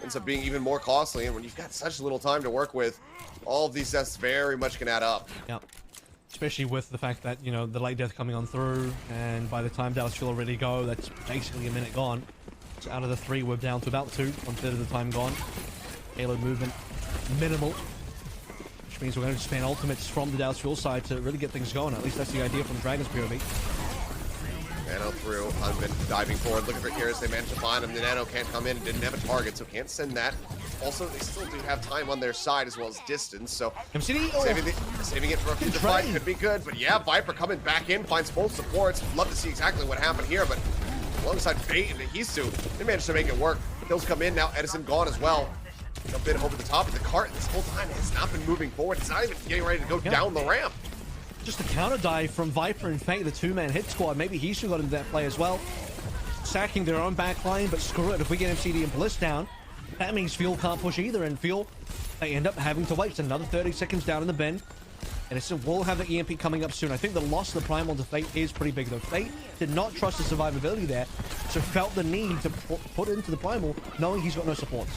Ends up being even more costly, and when you've got such little time to work with, all of these deaths very much can add up. Yep. Especially with the fact that, you know, the late death coming on through, and by the time Dallas will already go, that's basically a minute gone. So out of the 3, we're down to about 2, 1/3 of the time gone. Payload movement, minimal. Which means we're going to spend ultimates from the Dallas Fuel side to really get things going. At least that's the idea from Dragon's POV. Nano through, Hanbin diving forward, looking for Iris. They managed to find him. The Nano can't come in, didn't have a target, so can't send that. Also, they still do have time on their side as well as distance, so MCD, saving it for a future fight could be good. But yeah, Viper coming back in, finds both supports. Love to see exactly what happened here, but alongside Fate and Hisu, they managed to make it work. Kills come in, now Edison gone as well. Jump in over the top of the cart. This whole time has not been moving forward. It's not even getting ready to go down the ramp. Just a counter dive from Viper and Fate, the 2-man hit squad. Maybe Hisu got into that play as well. Sacking their own backline, but screw it. If we get MCD and Bliss down, that means Fuel can't push either. And Fuel, they end up having to wait. It's another 30 seconds down in the bend. And it will have the EMP coming up soon. I think the loss of the Primal to Fate is pretty big, though. Fate did not trust the survivability there, so felt the need to put into the Primal, knowing he's got no supports.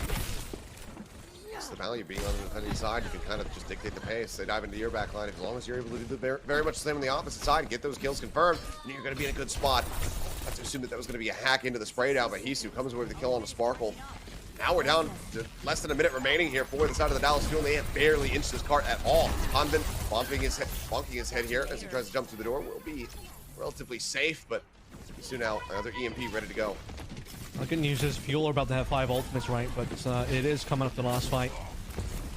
The value being on the defending side, you can kind of just dictate the pace. They dive into your back line. As long as you're able to do very much the same on the opposite side, get those kills confirmed, and you're going to be in a good spot. I have to assume that was going to be a hack into the spray down, but Hisu comes away with the kill on the Sparkle. Now we're down to less than a minute remaining here for the side of the Dallas Fuel, and they have barely inched this cart at all. Hanbin bonking his head here as he tries to jump through the door. Will be relatively safe, but Hisu now another EMP ready to go. The good news is Fuel are about to have 5 ultimates, right? But it is coming up to the last fight.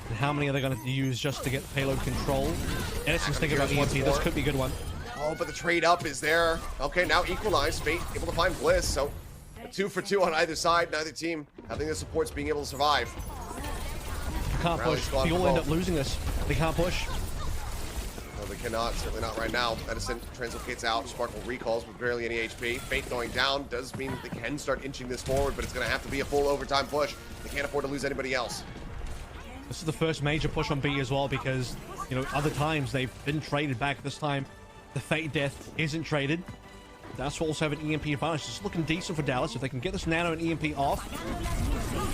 And how many are they going to use just to get payload control? Edison's thinking about EMP. This could be a good one. Oh, but the trade up is there. Okay, now equalized. Fate able to find Bliss, so a 2 for 2 on either side. Neither team having the supports being able to survive. Can't push. Fuel end up losing this. They can't push. No, they cannot. Certainly not right now. Edison translocates out. Sparkle recalls with barely any HP. Fate going down does mean they can start inching this forward, but it's going to have to be a full overtime push. They can't afford to lose anybody else. This is the first major push on B as well, because, you know, other times they've been traded back. This time, the Fate death isn't traded. That's also have an EMP advantage. It's looking decent for Dallas. If they can get this Nano and EMP off.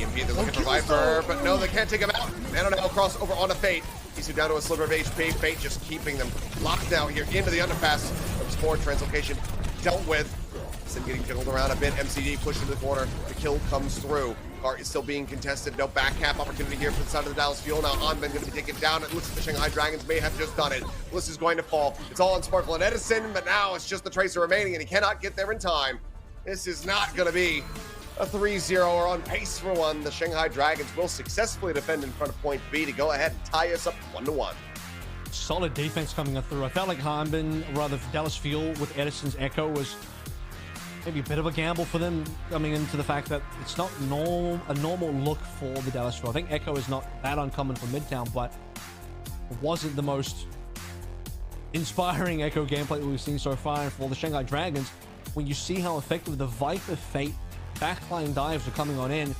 EMP, they're looking for Viper, but no, they can't take him out. Nano now cross over onto Fate. He's down to a sliver of HP. Fate just keeping them locked down here into the underpass. From Spore, translocation dealt with. Sim getting jiggled around a bit. MCD pushed into the corner. The kill comes through. Cart is still being contested. No back cap opportunity here for the side of the Dallas Fuel. Now Hanbin going to be taken down. It looks like the Shanghai Dragons may have just done it. Bliss is going to fall. It's all on Sparkle and Edison, but now it's just the Tracer remaining, and he cannot get there in time. This is not going to be a 3-0 or on pace for 1. The Shanghai Dragons will successfully defend in front of point B to go ahead and tie us up 1-1. Solid defense coming up through. I felt like Hanbin, rather Dallas Fuel with Edison's Echo, was maybe a bit of a gamble for them, coming into the fact that it's not a normal look for the Dallas Fuel. I think Echo is not that uncommon for Midtown, but it wasn't the most inspiring Echo gameplay we've seen so far. And for the Shanghai Dragons, when you see how effective the Viper Fate backline dives are coming on in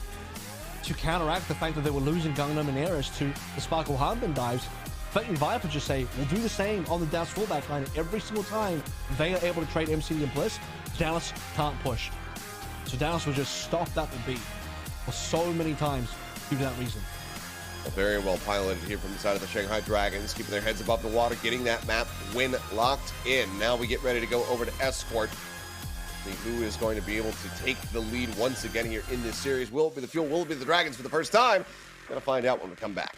to counteract the fact that they were losing Gangnam and Eris to the Sparkle Hanbin dives, Fenton Viper just say, we'll do the same on the Dallas fullback line. Every single time they are able to trade MCD and Bliss, Dallas can't push. So Dallas will just stop that beat for so many times due to that reason. Very well piloted here from the side of the Shanghai Dragons, keeping their heads above the water, getting that map win locked in. Now we get ready to go over to Escort. See who is going to be able to take the lead once again here in this series. Will it be the Fuel? Will it be the Dragons for the first time? Gonna find out when we come back.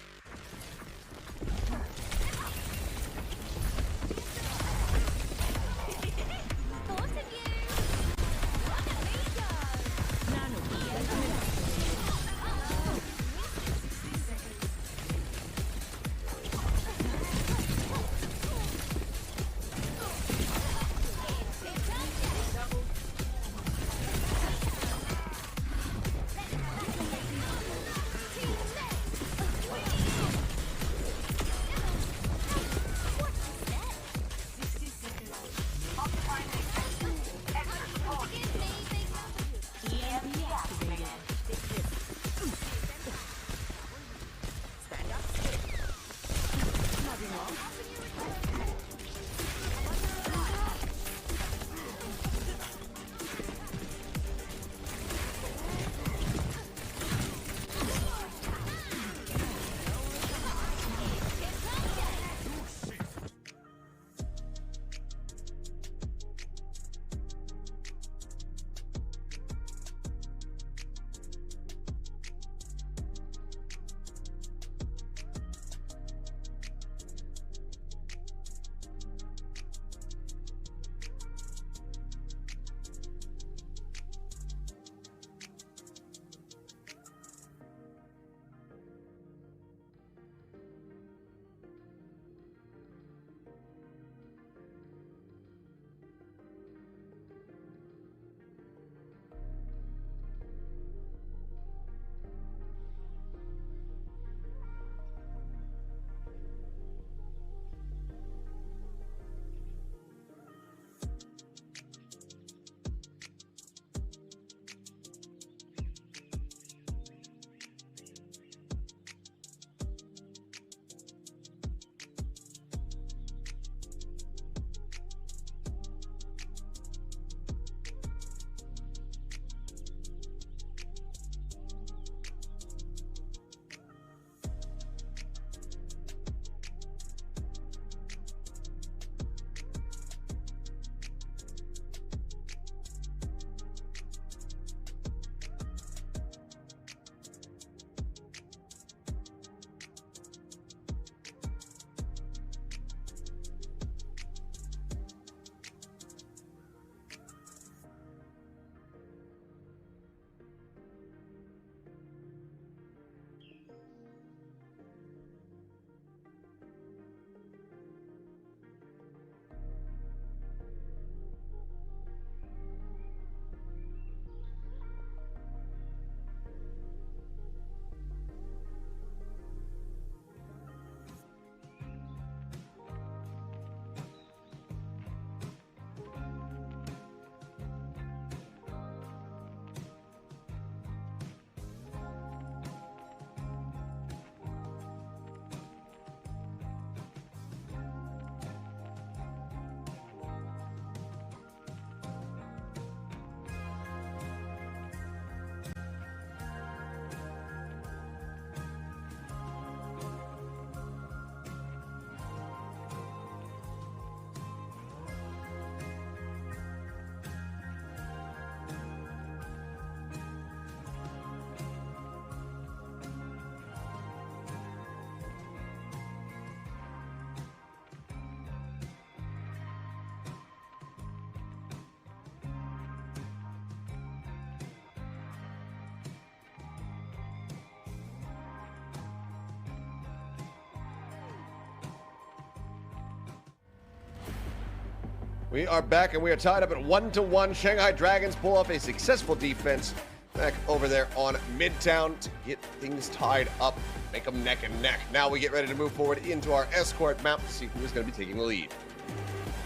We are back and we are tied up at 1-1. Shanghai Dragons pull off a successful defense back over there on Midtown to get things tied up, make them neck and neck. Now we get ready to move forward into our escort map to see who is going to be taking the lead.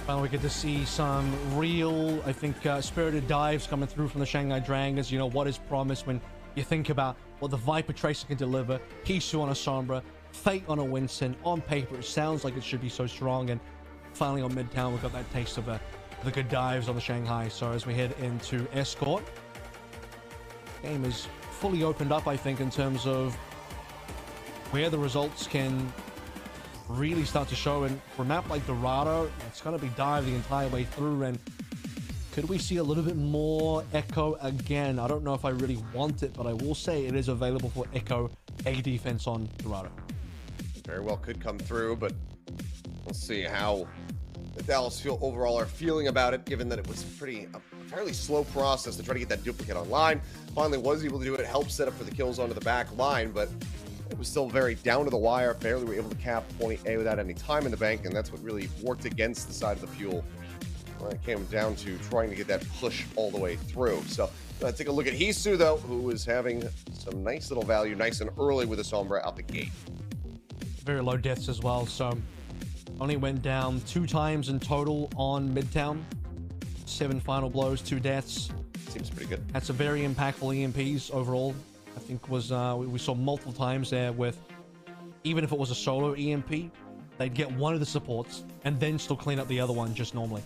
Finally, we get to see some real, I think, spirited dives coming through from the Shanghai Dragons. You know, what is promised when you think about what the Viper Tracer can deliver, Kisu on a Sombra, Fate on a Winston. On paper, it sounds like it should be so strong, and finally on Midtown, we've got that taste of the good dives on the Shanghai. So as we head into Escort, game is fully opened up, I think, in terms of where the results can really start to show. And for a map like Dorado, it's going to be dive the entire way through. And could we see a little bit more Echo again? I don't know if I really want it, but I will say it is available for Echo A defense on Dorado. Very well could come through, but we'll see how the Dallas overall are feeling about it, given that it was a fairly slow process to try to get that duplicate online. Finally was able to do it. It helped set up for the kills onto the back line, but it was still very down to the wire. Barely were able to cap point A without any time in the bank, and that's what really worked against the side of the Fuel when it came down to trying to get that push all the way through. So take a look at Hisu, though, who is having some nice little value, nice and early with a Sombra out the gate. Very low deaths as well, so only went down 2 times in total on Midtown. 7 final blows, 2 deaths. Seems pretty good. Had some very impactful EMPs overall. I think was we saw multiple times there with, even if it was a solo EMP, they'd get one of the supports and then still clean up the other one just normally.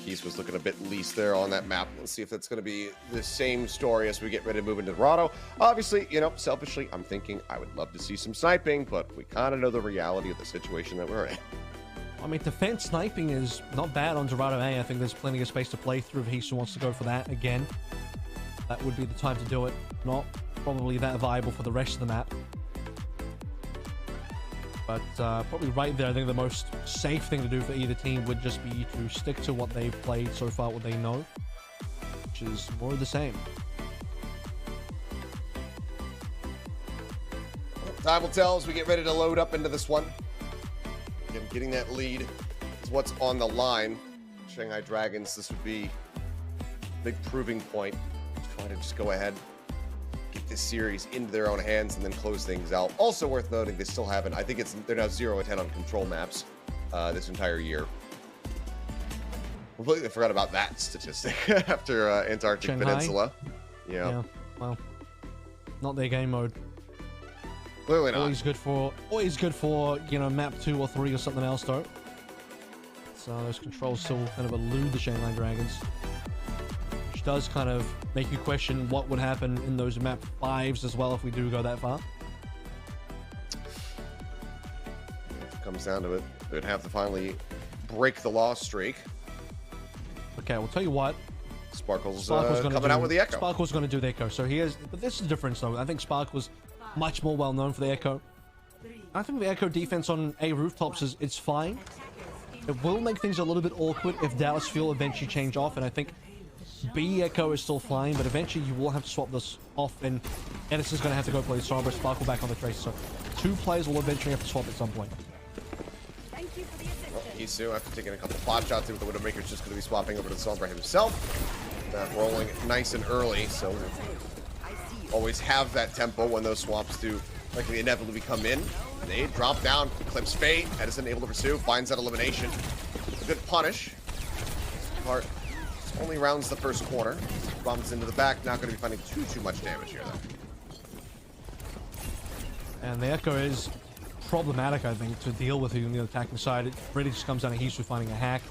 Keys was looking a bit least there on that map. Let's see if that's going to be the same story as we get ready to move into Dorado. Obviously, you know, selfishly, I'm thinking I would love to see some sniping, but we kind of know the reality of the situation that we're in. I mean, defense sniping is not bad on Dorado A. I think there's plenty of space to play through if Hisu wants to go for that again. That would be the time to do it. Not probably that viable for the rest of the map. But probably right there, I think the most safe thing to do for either team would just be to stick to what they've played so far, what they know, which is more of the same. Time will tell as we get ready to load up into this one. Again, getting that lead is what's on the line. Shanghai Dragons, this would be a big proving point. Try to just go ahead, get this series into their own hands, and then close things out. Also worth noting, they still haven't, I think they're now 0-10 on control maps this entire year. Completely forgot about that statistic after Antarctic Shanghai? Peninsula. Yeah, well, not their game mode. Clearly not. Always good for, you know, map 2 or 3 or something else though. So those controls still kind of elude the Shanghai Dragons, which does kind of make you question what would happen in those map 5s as well if we do go that far. If it comes down to it, they'd have to finally break the loss streak. Okay, we'll tell you what. Sparkle's coming out with the Echo. Sparkle's going to do the Echo. So he is, but this is the difference though. I think Sparkle's much more well known for the Echo. I think the Echo defense on A rooftops it's fine. It will make things a little bit awkward if Dallas Fuel eventually change off, and I think B Echo is still fine, but eventually you will have to swap this off, and Edison's going to have to go play Sombra, Sparkle back on the Tracer. So 2 players will eventually have to swap at some point. Well, Hisu, after taking a couple pot shots with the Widowmaker's just going to be swapping over to Sombra himself. That rolling nice and early, so always have that tempo when those swaps do likely inevitably come in. They drop down, clips Fate. Edison able to pursue, finds that elimination. A good punish. Hart only rounds the first corner. Bombs into the back, not going to be finding too much damage here though. And the Echo is problematic, I think, to deal with on the attacking side. It really just comes down to Hisu finding a hack.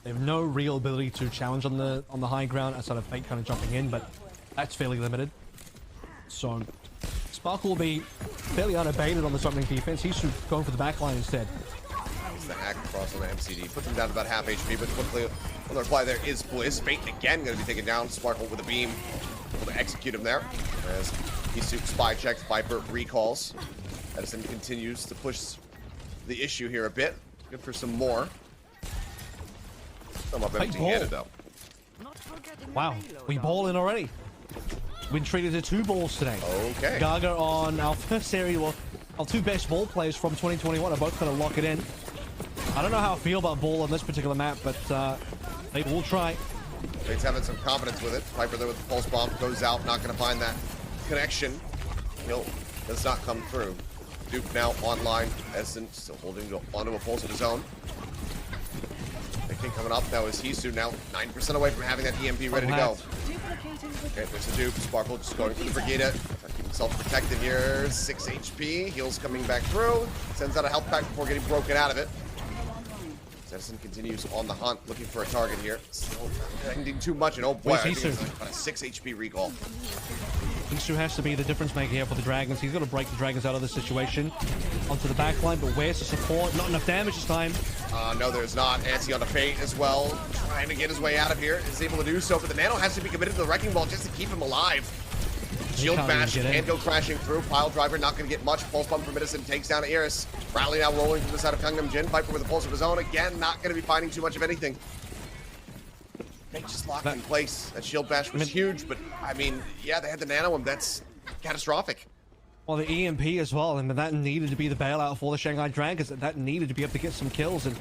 They have no real ability to challenge on the high ground outside of Fate kind of jumping in, but that's fairly limited. So Sparkle will be fairly unabated on this opening defense. Hisu going for the back line instead. It's the hack across on the MCD. Puts him down to about half HP, but quickly on the reply there is Blizz. Fate again going to be taken down. Sparkle with a beam. Able to execute him there. As Hisu spy checks, Viper recalls. Edison continues to push the issue here a bit. Good for some more. Some up empty-handed though. Wow, we ball in already. Been treated to 2 balls today. Okay. Gaga on our first series, well, our 2 best ball players from 2021 are both going to lock it in. I don't know how I feel about ball on this particular map, but they will try. Fate's having some confidence with it. Piper there with the pulse bomb goes out, not going to find that connection. Kill does not come through. Duke now online. Edison still holding onto a pulse of his own. King coming up now is Hisu, now 9% away from having that EMP ready to go. Okay, there's the Duke. Sparkle just going for the Brigida. Self-protected here, 6 HP. Heals coming back through. Sends out a health pack before getting broken out of it. Edison continues on the hunt, looking for a target here. Still not getting too much, and oh boy, I think it's about a 6 HP recall. Hisu has to be the difference maker here for the Dragons. He's got to break the Dragons out of this situation. Onto the back line, but where's the support? Not enough damage this time. No, there's not. Anti on the Fate as well, trying to get his way out of here. Is able to do so, but the Nano has to be committed to the Wrecking Ball just to keep him alive. Shield bash can go crashing through. Pile driver not going to get much. Pulse bomb from Medicine takes down Iris. Rally now rolling from the side of Gangnam Jin. Viper with a pulse of his own. Again, not going to be finding too much of anything. They just locked in place. That shield bash was huge, but I mean, yeah, they had the Nano and that's catastrophic. Well, the EMP as well, and that needed to be the bailout for the Shanghai Dragons. That needed to be able to get some kills, and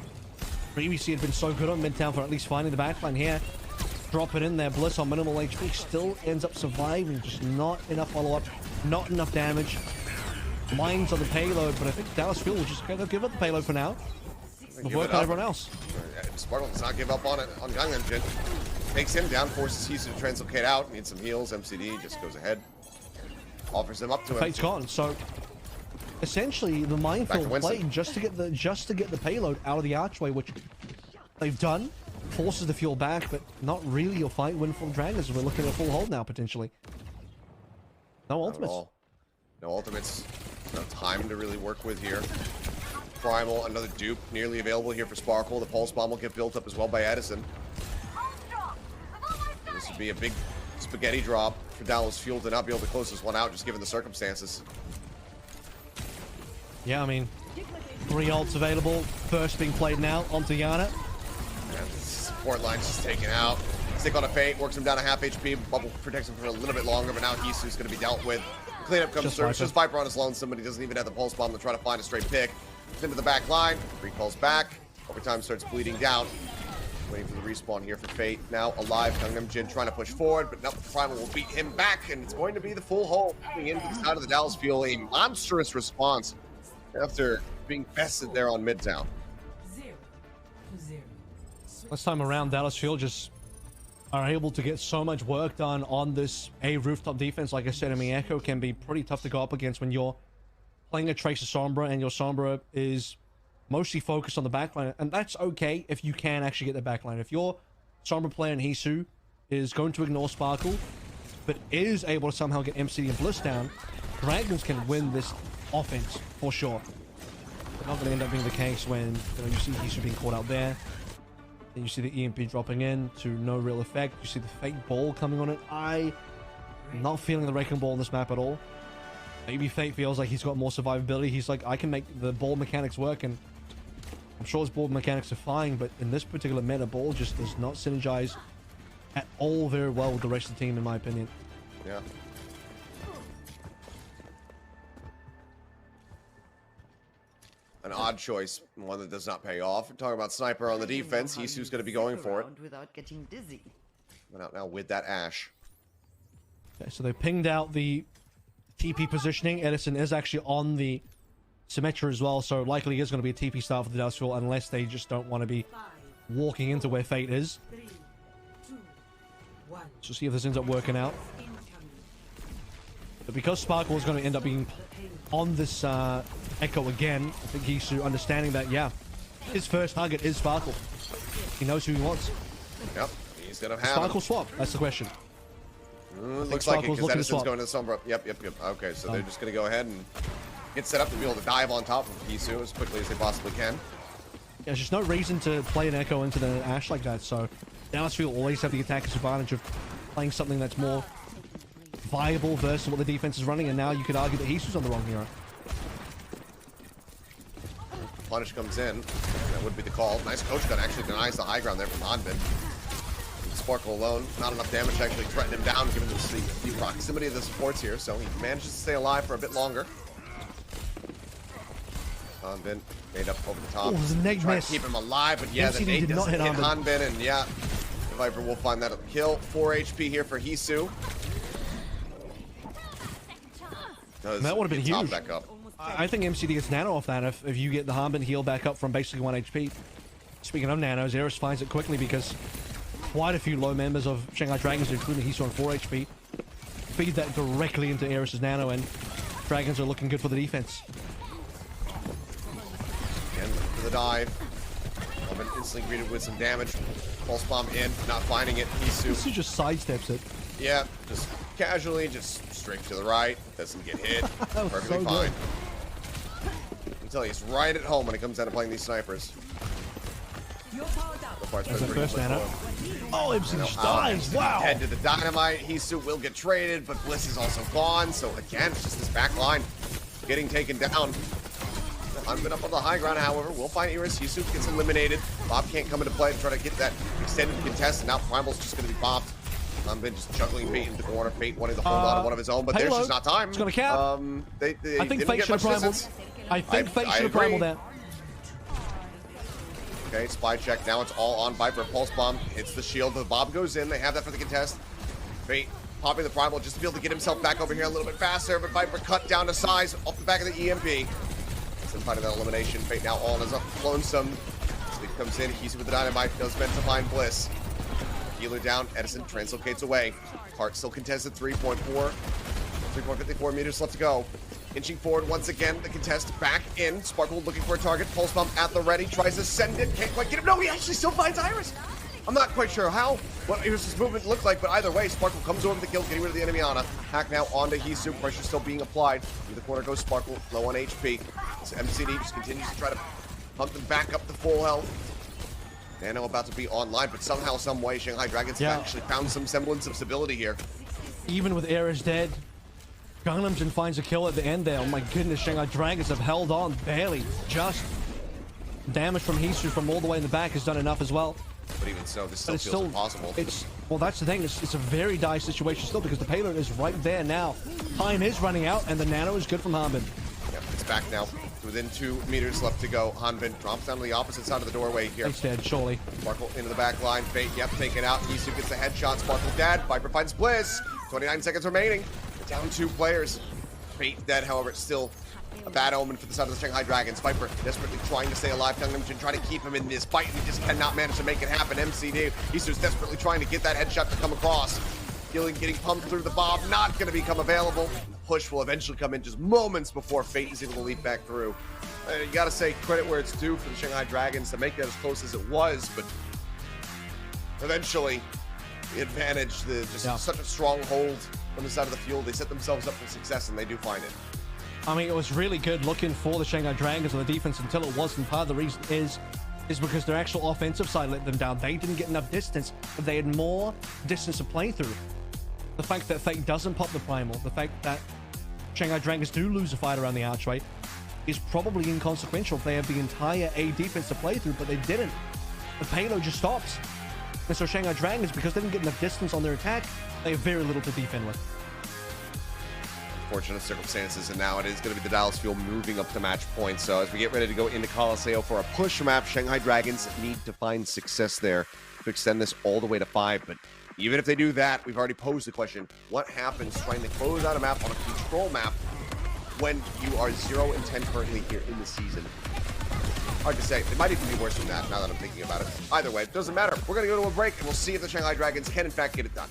previously had been so good on Midtown for at least finding the backline here. Drop it in there. Bliss on minimal HP still ends up surviving. Just not enough follow-up, not enough damage. Mines on the payload, but I think Dallas Fuel will just kind of give up the payload for now. We'll work on everyone else. Sparkle does not give up on it on Gangnam Jin. Takes him down, forces Hisu to translocate out. Needs some heals. MCD just goes ahead. Offers them up to him. Fate's gone. So essentially the minefield played just to get the payload out of the archway, which they've done. Forces the fuel back, but not really a fight win for the Dragons. We're looking at a full hold now, potentially. No ultimates. No ultimates. No time to really work with here. Primal, another dupe, nearly available here for Sparkle. The pulse bomb will get built up as well by Edison. This would be a big spaghetti drop for Dallas Fuel to not be able to close this one out, just given the circumstances. Yeah, I mean, 3 ults available. First being played now onto Yana. Support line's just taken out. Stick on a Fate, works him down to half HP. Bubble protects him for a little bit longer, but now Hisu's going to be dealt with. Cleanup comes through. It's just Viper on his lone. Somebody doesn't even have the pulse bomb to try to find a straight pick. Into the back line. Recalls back. Overtime starts bleeding down. Waiting for the respawn here for Fate. Now alive. Gangnam Jin trying to push forward, but no, Primal will beat him back, and it's going to be the full hold. Coming into the side of the Dallas Fuel. A monstrous response after being bested there on Midtown. This time around, Dallas Fuel just are able to get so much work done on this rooftop defense. Like I said, I mean, Echo can be pretty tough to go up against when you're playing a Tracer Sombra and your Sombra is mostly focused on the backline. And that's okay if you can actually get the backline. If your Sombra player and Hisu is going to ignore Sparkle, but is able to somehow get MCD and Bliss down, Dragons can win this offense for sure. But not going to end up being the case when you see Hisu being caught out there. Then you see the EMP dropping in to no real effect. You see the fake ball coming on it. I'm not feeling the Wrecking Ball on this map at all. Maybe Fate feels like he's got more survivability. He's like, I can make the ball mechanics work, and I'm sure his ball mechanics are fine, but in this particular meta, ball just does not synergize at all very well with the rest of the team, in my opinion. Yeah. An odd choice, one that does not pay off. We're talking about Sniper on the defense. Hisu's going to be going for it. Without getting dizzy. Went out now with that Ashe. Okay, so they pinged out the TP positioning. Edison is actually on the Symmetra as well, so likely is going to be a TP start for the Dallas Fuel unless they just don't want to be walking into where Fate is. So see if this ends up working out. But because Sparkle is going to end up being on this Echo again, I think Hisu understanding that, yeah, his first target is Sparkle. He knows who he wants. Yep, he's going to have Sparkle swap, that's the question. Looks like it, because Edison's going to the Sombra. Yep. Okay, so they're just going to go ahead and get set up to be able to dive on top of Hisu as quickly as they possibly can. Yeah, there's just no reason to play an Echo into the Ashe like that, so Dallas Fuel always have the attacker's advantage of playing something that's more viable versus what the defense is running, and now you could argue that Hisu's on the wrong hero. Punish comes in. That would be the call. Nice coach gun actually denies the high ground there from Hanbin. Sparkle alone. Not enough damage to actually threaten him down given the proximity of the supports here, so he manages to stay alive for a bit longer. Hanbin made up over the top. Oh, there's a nade miss. To keep him alive, but yeah, MCD the nade did not doesn't hit hit Hanbin, and yeah, the Viper will find that kill. 4 HP here for Hisu. That would have been huge. Back up. I think MCD gets nano off that if you get the Hanbin heal back up from basically 1 HP. Speaking of nanos, Eris finds it quickly because quite a few low members of Shanghai Dragons, including Hisu on 4 HP, feed that directly into Eris's nano, and Dragons are looking good for the defense. Again, for the dive. Omen instantly greeted with some damage. Pulse bomb in, not finding it. Hisu just sidesteps it. Yeah, just casually, just straight to the right. Doesn't get hit. Perfectly so fine. good. I tell you, it's right at home when it comes down to playing these snipers. That's the first nano. Oh, MC just dies. Wow. Head to the dynamite. Hisu will get traded, but Bliss is also gone. So again, it's just this back line getting taken down. Hunbin up on the high ground, however, we'll find Iris. Hisu gets eliminated. Bob can't come into play to try to get that extended contest, and now Primal's just going to be popped. Hunbin just juggling Fate into the corner. Fate wanting to hold on to one of his own, but there's just not time. It's going to cap. They I think didn't Fate get should have much primal. distance. I think Fate should have agree. primal that. Okay, spy check. Now it's all on Viper. Pulse bomb hits the shield. The Bob goes in. They have that for the contest. Fate popping the primal just to be able to get himself back over here a little bit faster, but Viper cut down to size off the back of the EMP. Still fighting that elimination. Fate now all is up. Lonesome. Sleep comes in. He's with the dynamite. Does meant to find Bliss. Healer down. Edison translocates away. Heart still contested. 3.54 meters left to go. Inching forward once again. The contest back in. Sparkle looking for a target. Pulse bomb at the ready. Tries to send it. Can't quite get him. No, he actually still finds Iris. I'm not quite sure how, what Iris' movement looked like, but either way, Sparkle comes over the kill, getting rid of the enemy Ana. Hack now onto Hisu. Pressure still being applied. In the corner goes Sparkle, low on HP. So MCD just continues to try to pump them back up to full health. Nano about to be online, but somehow, some way, Shanghai Dragons have actually found some semblance of stability here. Even with Eris dead, Gangnam finds a kill at the end there. Oh my goodness, Shanghai Dragons have held on barely. Just damage from Hisu from all the way in the back has done enough as well. But even so, this still feels impossible. Well, that's the thing. It's a very dire situation still because the payload is right there now. Time is running out, and the nano is good from Hanbin. Yep, it's back now. Within 2 meters left to go. Hanbin drops down to the opposite side of the doorway here. He's dead, surely. Sparkle into the back line. Fate, yep, taken out. Hisu gets the headshot. Sparkle dead. Viper finds Bliss. 29 seconds remaining. We're down 2 players. Fate dead, however, it's still a bad omen for the side of the Shanghai Dragons. Viper desperately trying to stay alive. Gangnam trying to keep him in this fight, and he just cannot manage to make it happen. MCD, Hisu's desperately trying to get that headshot to come across. Healing getting pumped through the Bob, not going to become available. The push will eventually come in just moments before Fate is able to leap back through. You got to say credit where it's due for the Shanghai Dragons to make that as close as it was, but eventually the advantage, such a strong hold on the side of the field. They set themselves up for success, and they do find it. I mean, it was really good looking for the Shanghai Dragons on the defense until it wasn't. Part of the reason is because their actual offensive side let them down. They didn't get enough distance, but they had more distance to play through. The fact that Fate doesn't pop the primal, the fact that Shanghai Dragons do lose a fight around the archway is probably inconsequential. They have the entire A defense to play through, but they didn't. The payload just stops. And so Shanghai Dragons, because they didn't get enough distance on their attack, they have very little to defend with. Fortunate circumstances, and now it is going to be the Dallas Fuel moving up to match point. So as we get ready to go into Colosseo for a push map, Shanghai Dragons need to find success there to extend this all the way to 5. But even if they do that, we've already posed the question, what happens trying to close out a map on a control map when you are 0-10 currently here in the season? Hard to say. It might even be worse than that now that I'm thinking about it. Either way, it doesn't matter. We're going to go to a break, and we'll see if the Shanghai Dragons can in fact get it done.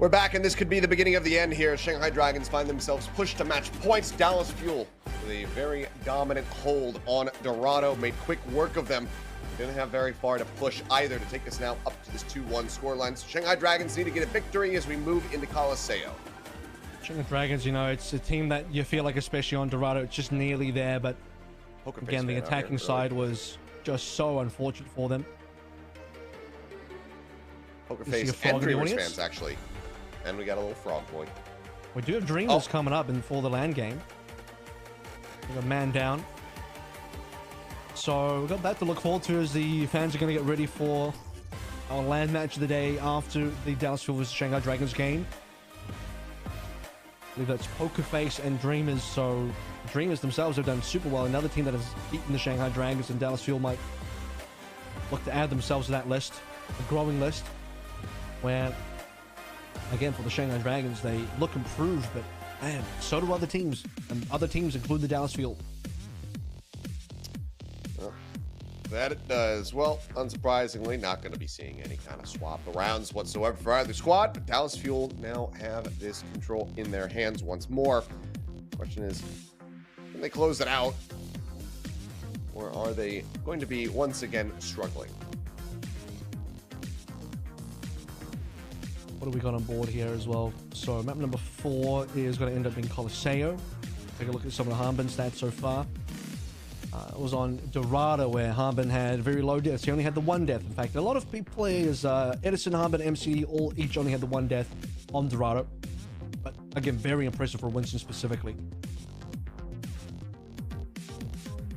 We're back, and this could be the beginning of the end here. Shanghai Dragons find themselves pushed to match points. Dallas Fuel with a very dominant hold on Dorado, made quick work of them. Didn't have very far to push either to take us now up to this 2-1 scoreline. So Shanghai Dragons need to get a victory as we move into Colosseo. Shanghai Dragons, you know, it's a team that you feel like, especially on Dorado, it's just nearly there. But again, the attacking side was just so unfortunate for them. Poker Face and Dreamers fans, actually. And we got a little frog boy. We do have Dreamers coming up for the LAN game. We got man down. So we've got that to look forward to as the fans are going to get ready for our LAN match of the day after the Dallas Fuel vs Shanghai Dragons game. I believe that's Poker Face and Dreamers. So Dreamers themselves have done super well. Another team that has beaten the Shanghai Dragons, and Dallas Fuel might look to add themselves to that list, a growing list, where, again, for the Shanghai Dragons, they look improved, but man, so do other teams, and other teams include the Dallas Fuel. That it does. Well, unsurprisingly, not going to be seeing any kind of swap arounds whatsoever for either squad, but Dallas Fuel now have this control in their hands once more. Question is, can they close it out, or are they going to be once again struggling? What do we got on board here as well? So map number 4 is going to end up being Colosseo. Take a look at some of the Harbin stats so far. It was on Dorado where Harbin had very low deaths. He only had the 1 death. In fact, a lot of big players, Edison, Harbin, MC, each only had the 1 death on Dorado. But again, very impressive for Winston specifically.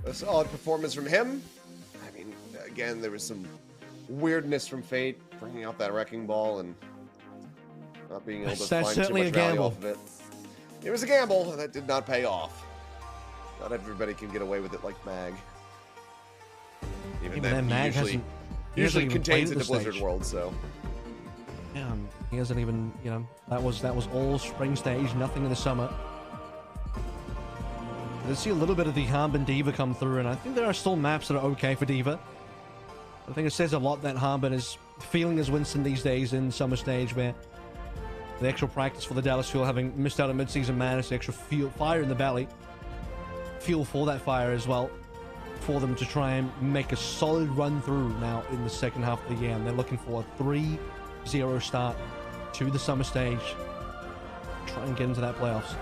A solid performance from him. I mean, again, there was some weirdness from Fate bringing out that wrecking ball and not being able to find too much value off of it. It was a gamble, and that did not pay off. Not everybody can get away with it like Mag. Even then, Mag usually contains it to Blizzard World, so. Yeah, he hasn't even, you know, that was all spring stage, nothing in the summer. Let's see a little bit of the Harbin Diva come through, and I think there are still maps that are okay for Diva. I think it says a lot that Harbin is feeling as Winston these days in summer stage, where the actual practice for the Dallas Fuel, having missed out on mid-season madness, the extra fire in the belly, fuel for that fire as well, for them to try and make a solid run through now in the second half of the year. And they're looking for a 3-0 start to the summer stage. Try and get into that playoffs.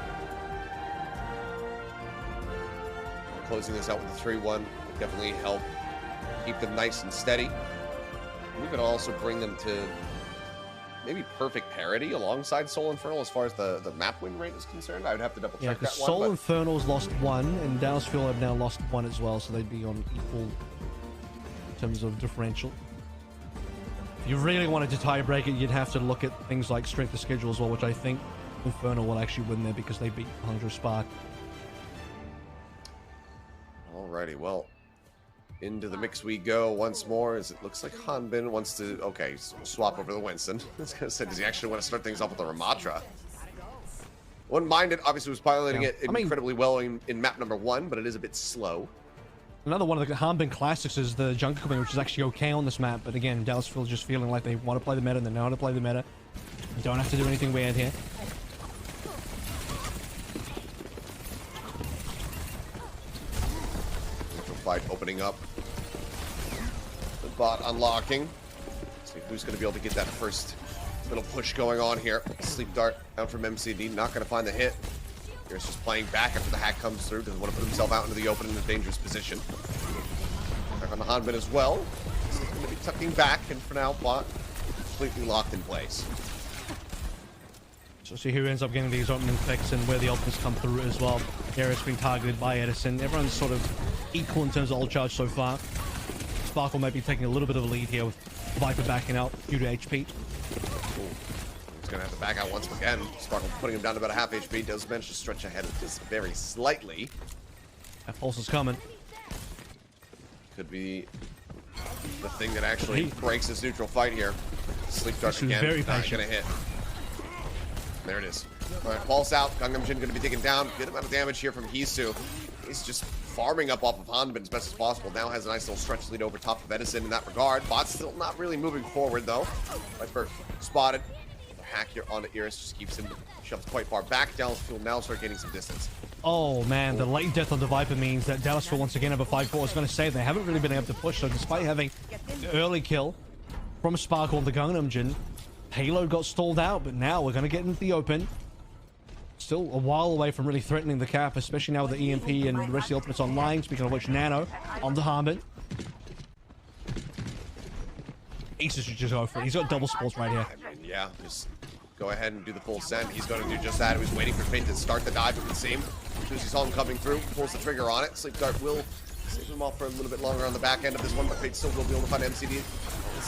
Closing this out with a 3-1 would definitely help keep them nice and steady. We could also bring them to maybe perfect parity alongside Soul Infernal as far as the map win rate is concerned. I would have to double check that one. Soul Infernal's lost 1, and Dallas Fuel have now lost 1 as well, so they'd be on equal in terms of differential. If you really wanted to tie break it, you'd have to look at things like strength of schedule as well, which I think Infernal will actually win there because they beat Hungry Spark. Alrighty, well, into the mix we go once more, as it looks like Hanbin wants to, swap over the Winston. I was going to say, does he actually want to start things off with the Ramatra? Wouldn't mind it, obviously was piloting it incredibly well in map number 1, but it is a bit slow. Another one of the Hanbin classics is the Jungle Command, which is actually okay on this map, but again, Dallas Fuel just feeling like they want to play the meta and they know how to play the meta. You don't have to do anything weird here. Fight opening up. The bot unlocking. See who's going to be able to get that first little push going on here. Sleep Dart out from MCD. Not going to find the hit. Here's just playing back after the hack comes through. Doesn't want to put himself out into the open in a dangerous position. Back on the Hanbin as well. He's going to be tucking back, and for now, bot completely locked in place. So see who ends up getting these opening picks and where the ultimates come through as well. Garrett's being targeted by Edison. Everyone's sort of equal in terms of ult charge so far. Sparkle might be taking a little bit of a lead here with Viper backing out due to HP. He's going to have to back out once again. Sparkle putting him down to about a half HP. Does manage to stretch ahead just very slightly. That pulse is coming. Could be the thing that actually breaks this neutral fight here. Sleep Dart again. Very not going to hit. There it is. All right, pulse out. Gangnam Jin going to be taken down. Good amount of damage here from Hisu. He's just farming up off of Hanbin as best as possible. Now has a nice little stretch lead over top of Edison in that regard. Bot's still not really moving forward, though. Viper spotted. hack here onto Iris just keeps him shoved quite far back. Dallas Fuel now start getting some distance. Oh man, the late death on the Viper means that Dallas will once again have a 5-4. I was going to say they haven't really been able to push, so despite having the early kill from Sparkle and the Gangnam Jin, Halo got stalled out, but now we're going to get into the open. Still a while away from really threatening the cap, especially now with the EMP and the rest of the ultimates online. Speaking of which, Nano on the Harbin. Aces should just go for it. He's got double sports right here. I mean, yeah, just go ahead and do the full send. He's going to do just that. He was waiting for Finn to start the dive with the same. As soon as he saw him coming through, pulls the trigger on it. Sleep Dart will save him off for a little bit longer on the back end of this one, but Fate still will be able to find MCD.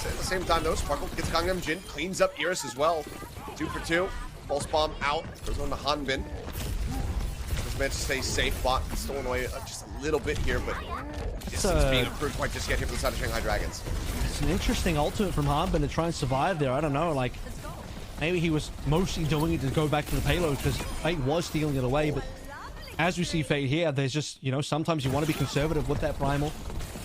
At the same time, though, Sparkle gets Gangnam Jin, cleans up Iris as well. 2 for 2. Pulse bomb out. Goes on to Hanbin. Just managed to stay safe. Bot stolen away just a little bit here, but distance being improved quite just yet here from the side of Shanghai Dragons. It's an interesting ultimate from Hanbin to try and survive there. I don't know, like, maybe he was mostly doing it to go back to the payload because Fate was stealing it away, but as we see Fate here, there's just, you know, sometimes you want to be conservative with that primal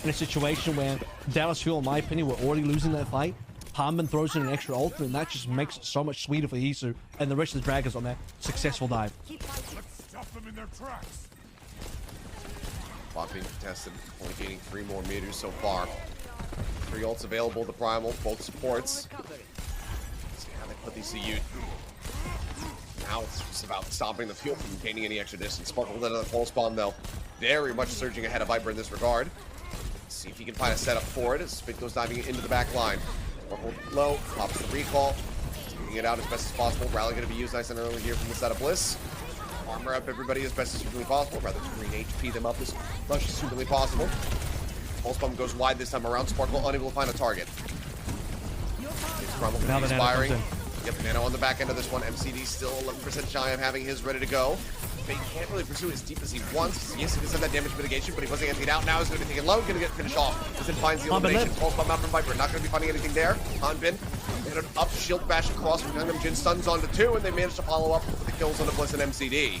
in a situation where Dallas Fuel, in my opinion, were already losing that fight. Hanbin throws in an extra ultimate, and that just makes it so much sweeter for Hisu and the rest of the Dragons on that successful dive. Let's stop them in their tracks. Bot being contested, only gaining 3 more meters so far. 3 ults available, the primal, both supports. Let's see how they put these to use. Now it's just about stopping the fuel from gaining any extra distance. Sparkle with another pulse bomb, though. Very much surging ahead of Viper in this regard. Let's see if he can find a setup for it as Spit goes diving into the back line. Sparkle low, pops the recall. Getting it out as best as possible. Rally going to be used nice and early here from the set of Bliss. Armor up everybody as best as humanly possible. Rather than green HP them up as much as humanly possible. Pulse bomb goes wide this time around. Sparkle unable to find a target. It's probably expiring. Yep, Nano on the back end of this one. MCD still 11% shy of having his ready to go. Fate can't really pursue as deep as he wants. Yes, he does have that damage mitigation, but he wasn't emptied out. Now he's going to be taken low, going to get finished off. As it finds the elimination. Pulse bomb out from Viper. Not going to be finding anything there. Hanbin hit an up shield bash across from Gangnam Jin. Stuns onto 2, and they managed to follow up with the kills on the Bliss and MCD.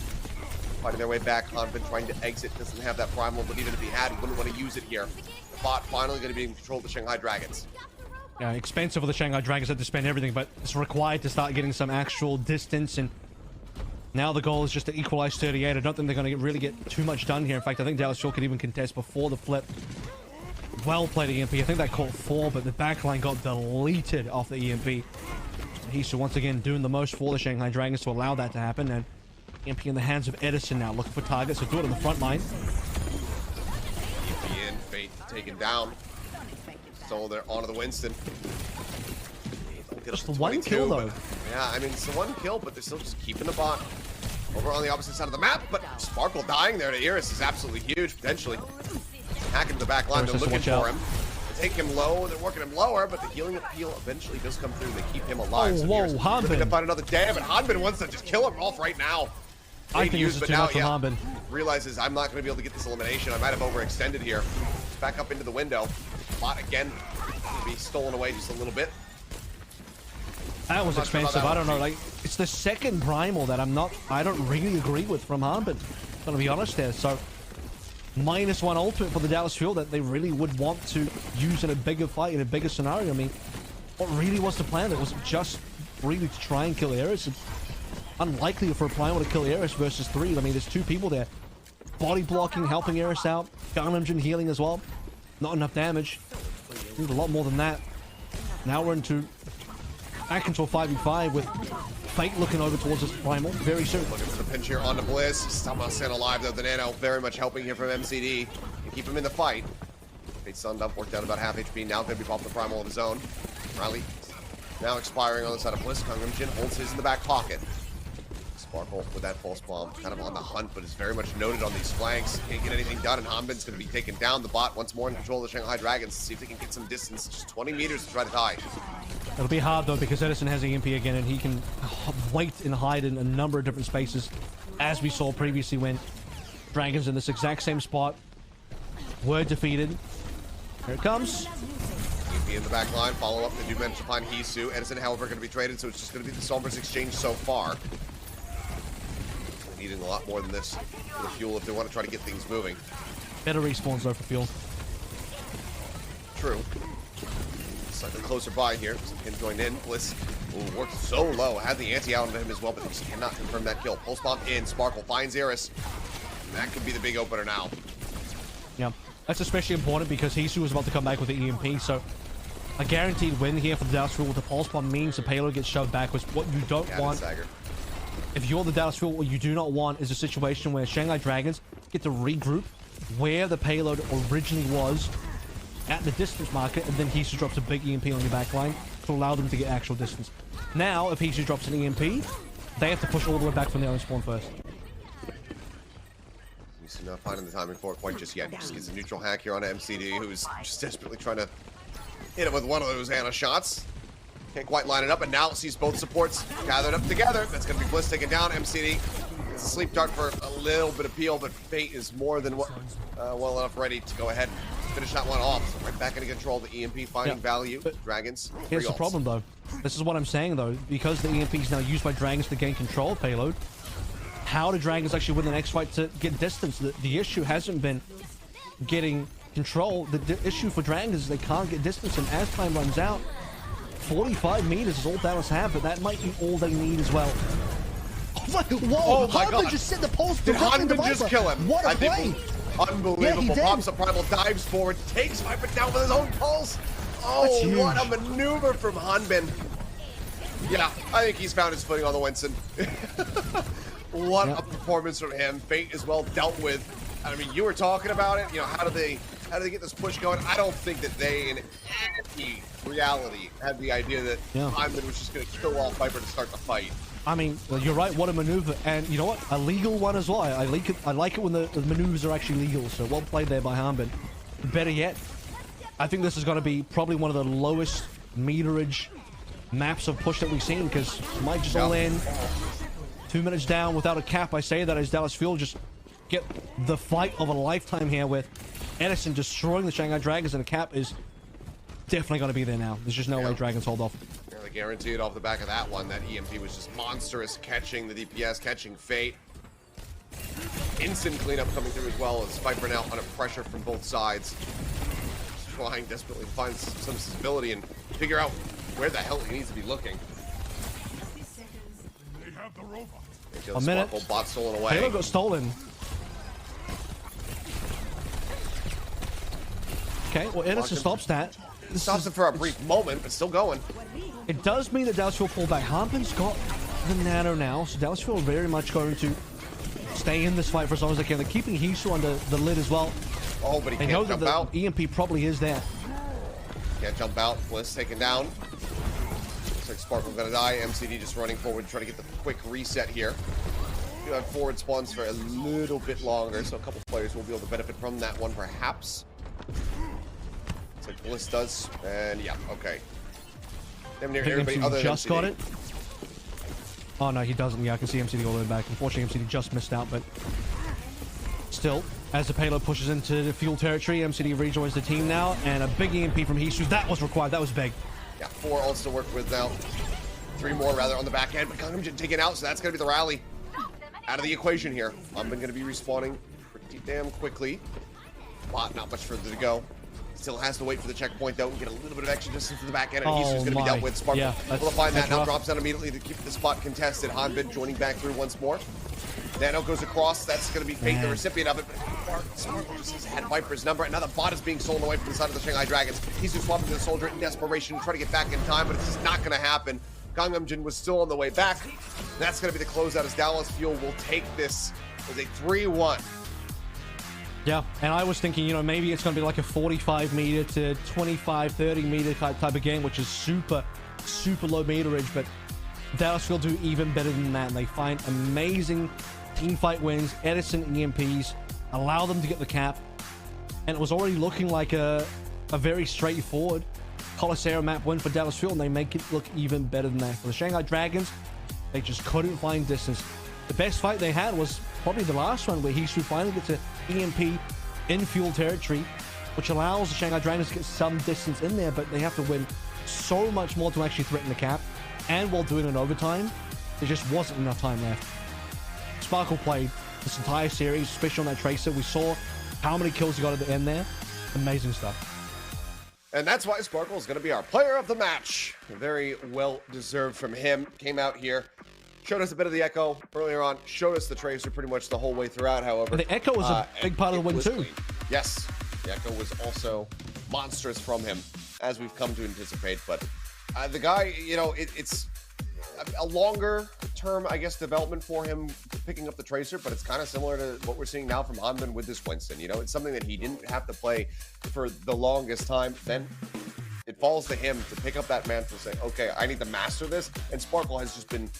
Fighting their way back. Hanbin trying to exit. Doesn't have that primal, but even if he had, he wouldn't want to use it here. The bot finally going to be in control of the Shanghai Dragons. Yeah, expensive for the Shanghai Dragons had to spend everything, but it's required to start getting some actual distance, and now the goal is just to equalize 38. I don't think they're going to really get too much done here. In fact, I think Dallas Shaw could even contest before the flip. Well played EMP. I think that caught 4, but the backline got deleted off the EMP. Hisu once again doing the most for the Shanghai Dragons to allow that to happen, and EMP in the hands of Edison now, looking for targets, so do it on the front line. EMP in, Fate taken down. So they're onto the Winston. Just the 1 kill though. Yeah, I mean, it's the 1 kill, but they're still just keeping the bot over on the opposite side of the map. But Sparkle dying there to Iris is absolutely huge, potentially. Hacking the back line, they're looking for him. They take him low, they're working him lower, but the healing appeal eventually does come through. They keep him alive. Oh, whoa, Hanbin. Looking to find another dab, and Hanbin wants to just kill him off right now. I think this is too much for Hanbin. Realizes I'm not going to be able to get this elimination. I might have overextended here. Back up into the window. Bot again. Be stolen away just a little bit. That was expensive. I don't know. Like, it's the second primal that I don't really agree with from Hanbin. I'm gonna be honest there. So, -1 ultimate for the Dallas Fuel that they really would want to use in a bigger fight, in a bigger scenario. I mean, what really was the plan? It was just really to try and kill Eris. It's unlikely for a primal to kill Eris versus 3. I mean, there's 2 people there. Body blocking, helping Eris out. Gangnam Jin healing as well. Not enough damage. Need a lot more than that. Now we're back into a 5v5 with Fate looking over towards this primal very soon. Looking for the pinch here onto Bliss. Somehow sent alive though. The Nano very much helping here from MCD to keep him in the fight. Fate stunned up, worked out about half HP. Now going to be popping the primal of his own. Riley now expiring on the side of Bliss. Gangnam Jin holds his in the back pocket. Sparkle with that false bomb, kind of on the hunt, but is very much noted on these flanks. Can't get anything done, and Hanbin's going to be taken down. The bot once more in control of the Shanghai Dragons. See if they can get some distance, just 20 meters to try to tie. It'll be hard though because Edison has EMP again, and he can wait and hide in a number of different spaces, as we saw previously when Dragons in this exact same spot were defeated. Here it comes. EMP in the back line, follow up. They do manage to find Hisu. Edison, however, going to be traded, so it's just going to be the Sombras exchange so far. Needing a lot more than this for the fuel if they want to try to get things moving. Better respawns though for fuel. True. slightly closer by here. Can join in. Bliss worked so low. Had the anti out on him as well, but just cannot confirm that kill. Pulse bomb in. Sparkle finds Eris. That could be the big opener now. Yeah, that's especially important because Hisu was about to come back with the EMP, so a guaranteed win here for the Dallas Fuel with the pulse bomb means the payload gets shoved backwards. What you don't want, if you're the Dallas Fuel, what you do not want is a situation where Shanghai Dragons get to regroup where the payload originally was at the distance marker, and then Hisu drops a big EMP on your backline to allow them to get actual distance. Now, if Hisu drops an EMP, they have to push all the way back from their own spawn first. He's not finding the timing for it quite just yet. He just gets a neutral hack here on MCD, who's just desperately trying to hit him with one of those Ana shots. Can't quite line it up, and now sees both supports gathered up together. That's going to be Bliss taken down. MCD gets a sleep dart for a little bit of peel, but Fate is more than well enough ready to go ahead and finish that one off. So right back into control. The EMP finding value. But Dragons. Here's the problem, though. This is what I'm saying, though. Because the EMP is now used by Dragons to gain control of payload, how do Dragons actually win the next fight to get distance? The issue hasn't been getting control. The issue for Dragons is they can't get distance, and as time runs out, 45 meters is all Dallas have, but that might be all they need as well. Whoa, my God. just set the pulse. Did Hanben just kill him? What a play! Unbelievable. Yeah, Pops up Primal, dives forward, takes Viper down with his own pulse. Oh, what a maneuver from Hanben. Yeah, I think he's found his footing on the Winston. What a performance from him. Fate is well dealt with. I mean, you were talking about it. You know, how do they get this push going? I don't think that they, in any reality, had the idea that Hanben was just going to kill off Viper to start the fight. I mean, you're right. What a maneuver, and you know what? A legal one as well. I like it. I like it when the maneuvers are actually legal. So well played there by Hanben. Better yet, I think this is going to be probably one of the lowest meterage maps of push that we've seen, because might just all in 2 minutes down without a cap. I say that as Dallas Fuel just get the fight of a lifetime here with Edison destroying the Shanghai Dragons, and a cap is definitely going to be there now. There's just no way Dragons hold off. They guaranteed off the back of that one. That EMP was just monstrous, catching the DPS, catching Fate. Instant cleanup coming through as well as Viper now under pressure from both sides. Trying desperately to find some stability and figure out where the hell he needs to be looking. A minute. Bot stolen away. Halo got stolen. Okay, well, Edison stops that. Stops it for a brief moment, but still going. It does mean that Dallas Fuel pull back. Hanben's got the nano now, so Dallas Fuel very much going to stay in this fight for as long as they can. They're keeping Hisu under the lid as well. Oh, but he they can't know jump that out. The EMP probably is there. Can't jump out. Bliss taken down. Looks like Sparkle gonna die. MCD just running forward, trying to get the quick reset here. Do have forward spawns for a little bit longer, so a couple players will be able to benefit from that one, perhaps. Looks like Bliss does, and yeah, okay. Damn near everybody other than just MCD. got it. Oh no, he doesn't. Yeah, I can see MCD all the way back. Unfortunately, MCD just missed out, but still, as the payload pushes into the fuel territory, MCD rejoins the team now, and a big EMP from Hisu. That was required. That was big. Yeah, 4 ults to work with now. 3 more rather on the back end, but Gangnam taken out, so that's gonna be the rally out of the equation here. I'm gonna be respawning pretty damn quickly. Bot, not much further to go. Still has to wait for the checkpoint though and get a little bit of extra distance to the back end, and Hisu's gonna be dealt with. Sparkle able to find that, now drops down immediately to keep the spot contested. Hanben joining back through once more. Nano goes across, that's gonna be Fate, the recipient of it, but Sparkle just has had Viper's number, and now the bot is being stolen away from the side of the Shanghai Dragons. Hisu swapping to the soldier in desperation, trying to get back in time, but it's just not gonna happen. Gangnam Jin was still on the way back. That's gonna be the closeout as Dallas Fuel will take this as a 3-1. Yeah, and I was thinking, you know, maybe it's going to be like a 45 meter to 25, 30 meter type of game, which is super, super low meterage, but Dallas will do even better than that, and they find amazing team fight wins, Edison EMPs, allow them to get the cap, and it was already looking like a very straightforward Coliseum map win for Dallas Fuel, and they make it look even better than that. For the Shanghai Dragons, they just couldn't find distance. The best fight they had was probably the last one, where Hisu finally gets an EMP in fuel territory, which allows the Shanghai Dragons to get some distance in there, but they have to win so much more to actually threaten the cap, and while doing it in overtime, there just wasn't enough time left. Sparkle played this entire series, especially on that Tracer. We saw how many kills he got at the end there. Amazing stuff. And that's why Sparkle is going to be our player of the match. Very well deserved from him. Came out here, showed us a bit of the Echo earlier on, showed us the Tracer pretty much the whole way throughout, however. And the Echo was a big part of the win too. Clean. Yes, the Echo was also monstrous from him, as we've come to anticipate. But the guy, you know, it's a longer term, I guess, development for him picking up the Tracer, but it's kind of similar to what we're seeing now from Hanbin with this Winston. You know, it's something that he didn't have to play for the longest time. Then it falls to him to pick up that mantle, say, okay, I need to master this. And Sparkle has just been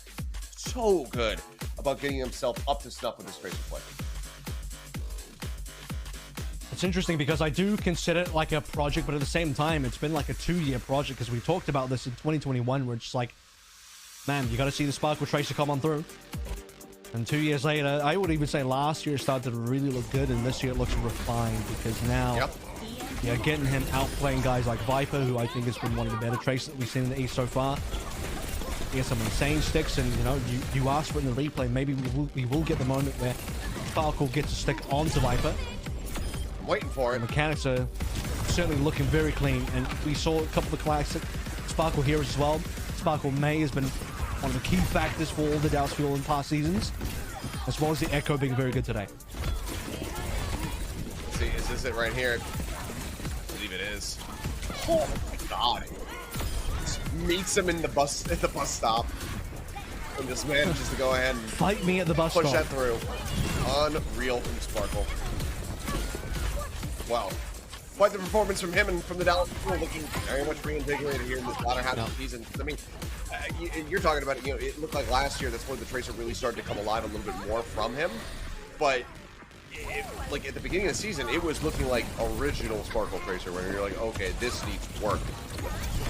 so good about getting himself up to snuff with his Tracer play. It's interesting because I do consider it like a project, but at the same time, it's been like a 2-year project because we talked about this in 2021. We're just like, man, you got to see the Sparkle Tracer come on through. And 2 years later, I would even say last year started to really look good, and this year it looks refined because now you're getting him outplaying guys like Viper, who I think has been one of the better Tracers that we've seen in the East so far. He has some insane sticks, and you know, you asked for it in the replay. Maybe we will get the moment where Sparkle gets a stick onto Viper. I'm waiting for it. The mechanics are certainly looking very clean, and we saw a couple of classic Sparkle heroes as well. Sparkle May has been one of the key factors for all the Dallas Fuel in past seasons, as well as the Echo being very good today. Let's see, is this it right here? I believe it is. Oh my god. Just meets him in the bus at the bus stop. And just manages to go ahead and fight me at the bus push stop. that through. Unreal from Sparkle. Wow. Quite the performance from him and from the Dallas Fuel, looking very much reinvigorated here in this latter half of the season. I mean, you're talking about it, you know, it looked like last year that's where the Tracer really started to come alive a little bit more from him. But like at the beginning of the season, it was looking like original Sparkle Tracer, where you're like, okay, this needs work.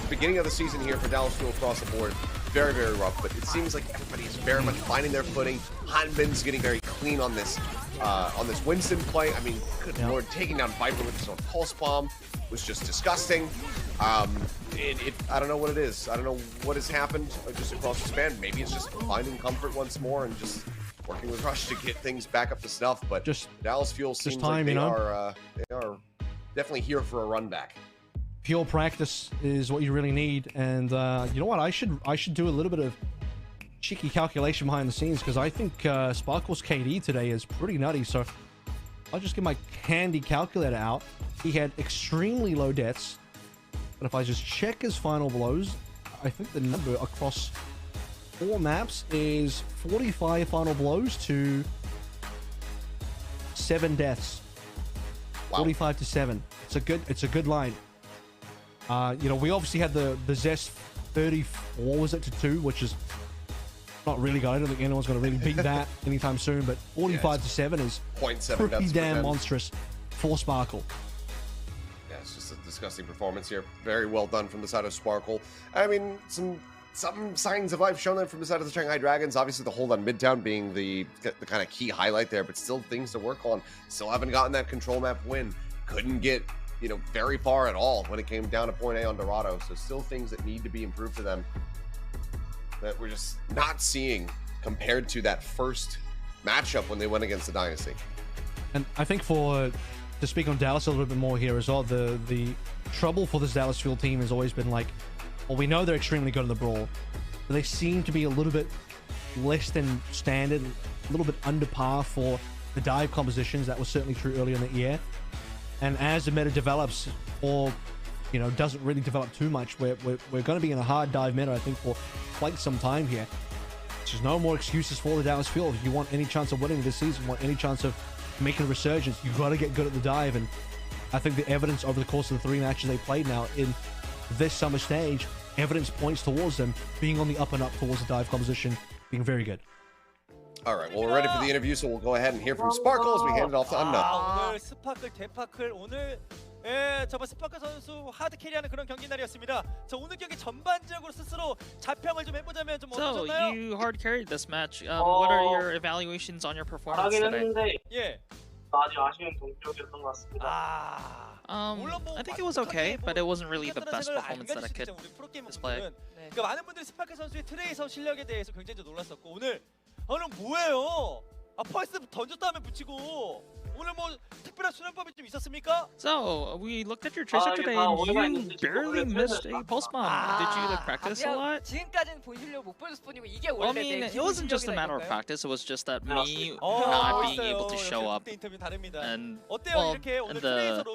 Beginning of the season here for Dallas Fuel across the board, very, very rough. But it seems like everybody's very much finding their footing. Hanbin's getting very clean on this Winston play. I mean, good lord, taking down Viper with his own pulse bomb was just disgusting. I don't know what it is. I don't know what has happened just across the span. Maybe it's just finding comfort once more and just working with Rush to get things back up to snuff. But just Dallas Fuel seems like they are definitely here for a run back. Pure practice is what you really need, and you know what? I should do a little bit of cheeky calculation behind the scenes, because I think Sparkle's KD today is pretty nutty. So I'll just get my handy calculator out. He had extremely low deaths, but if I just check his final blows, I think the number across 4 maps is 45 final blows to 7 deaths. Wow. 45 to 7. It's a good line. You know, we obviously had the Zest 34, was it, to 2, which is not really good. I don't think anyone's going to really beat that anytime soon, but 45 to 7 is 0.7 pretty damn monstrous for Sparkle. Yeah, it's just a disgusting performance here. Very well done from the side of Sparkle. I mean, some signs of life shown there from the side of the Shanghai Dragons. Obviously, the hold on Midtown being the kind of key highlight there, but still things to work on. Still haven't gotten that control map win. Couldn't get, you know, very far at all when it came down to point A on Dorado. So still things that need to be improved for them that we're just not seeing compared to that first matchup when they went against the Dynasty. And I think to speak on Dallas a little bit more here as well, the trouble for this Dallas Fuel team has always been like, well, we know they're extremely good in the brawl, but they seem to be a little bit less than standard, a little bit under par for the dive compositions. That was certainly true earlier in the year. And as the meta develops, or you know, doesn't really develop too much, we're going to be in a hard dive meta, I think, for quite some time here. There's no more excuses for the Dallas Fuel. If you want any chance of winning this season, want any chance of making a resurgence, you've got to get good at the dive. And I think the evidence over the course of the 3 matches they played now in this summer stage, evidence points towards them being on the up and up towards the dive composition, being very good. All right, well, we're ready for the interview, so we'll go ahead and hear from Sparkle as we hand it off to Unknown. 오늘 스파클 대파클 오늘 정말 스파클 선수 하드 캐리하는 그런 경기 날이었습니다. 자, 오늘 경기 전반적으로 스스로 자평을 좀 해보자면 좀 어떠셨나요? So you hard carried this match. What are your evaluations on your performance today? 예. 아주 아쉬운 동력이었던 것 같습니다. I think it was okay, but it wasn't really the best performance that I could display. 그러니까 많은 분들이 스파클 선수의 트레이서 실력에 대해서 굉장히 놀랐었고 오늘 뭐예요? 펄스 던졌다 하면 붙이고 오늘 뭐 특별한 수련법이 좀 있었습니까? So we looked at your tracer today, and you barely missed a pulse bomb. Did you like practice a lot? 지금까지는 본 실력 못 보여줬을 뿐이고 이게 Well, I 원래 mean, 내 it 기본 wasn't just a matter of 실력이라니까요. practice. It was just that me 어, not being 멋있어요. able to show up 인터뷰 다릅니다. and 어때요? well, 이렇게 오늘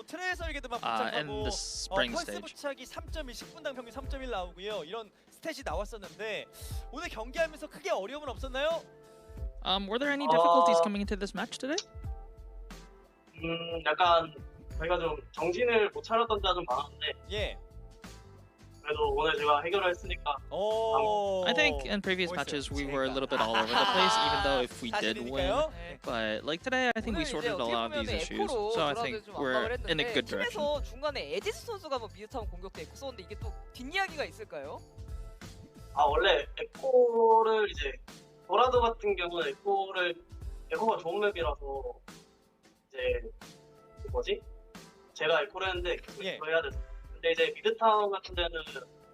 트레이서에게도만 in 부착하고 the spring 펄스 stage. 부착이 3.1, 10분당 평균 3.1 나오고요. 이런 스탯이 나왔었는데 오늘 경기하면서 크게 어려움은 없었나요? Were there any difficulties coming into this match today? 약간 저희가 좀 정신을 못 차렸던 때가 좀 많았는데 예. 그래도 오늘 제가 해결을 했으니까 오. I think in previous matches we were a little bit all over the place, even though if we did win. 사실이니까요. 네. But like today, I think we 오늘 sorted 이제 a lot of 어떻게 these 보면 issues. 에코로 So I 드랍을 think 좀 we're 압박을 in a 했는데 good direction. 팀에서 중간에 에지스 선수가 뭐 비슷한 공격도 있고 썼는데 이게 또 뒷이야기가 있을까요? 원래 에코를 이제 도라도 같은 경우는 에코가 좋은 맵이라서 이제 그 뭐지? 제가 에코를 했는데 계속 예. 에코 해야 돼서 근데 이제 미드타운 같은 데는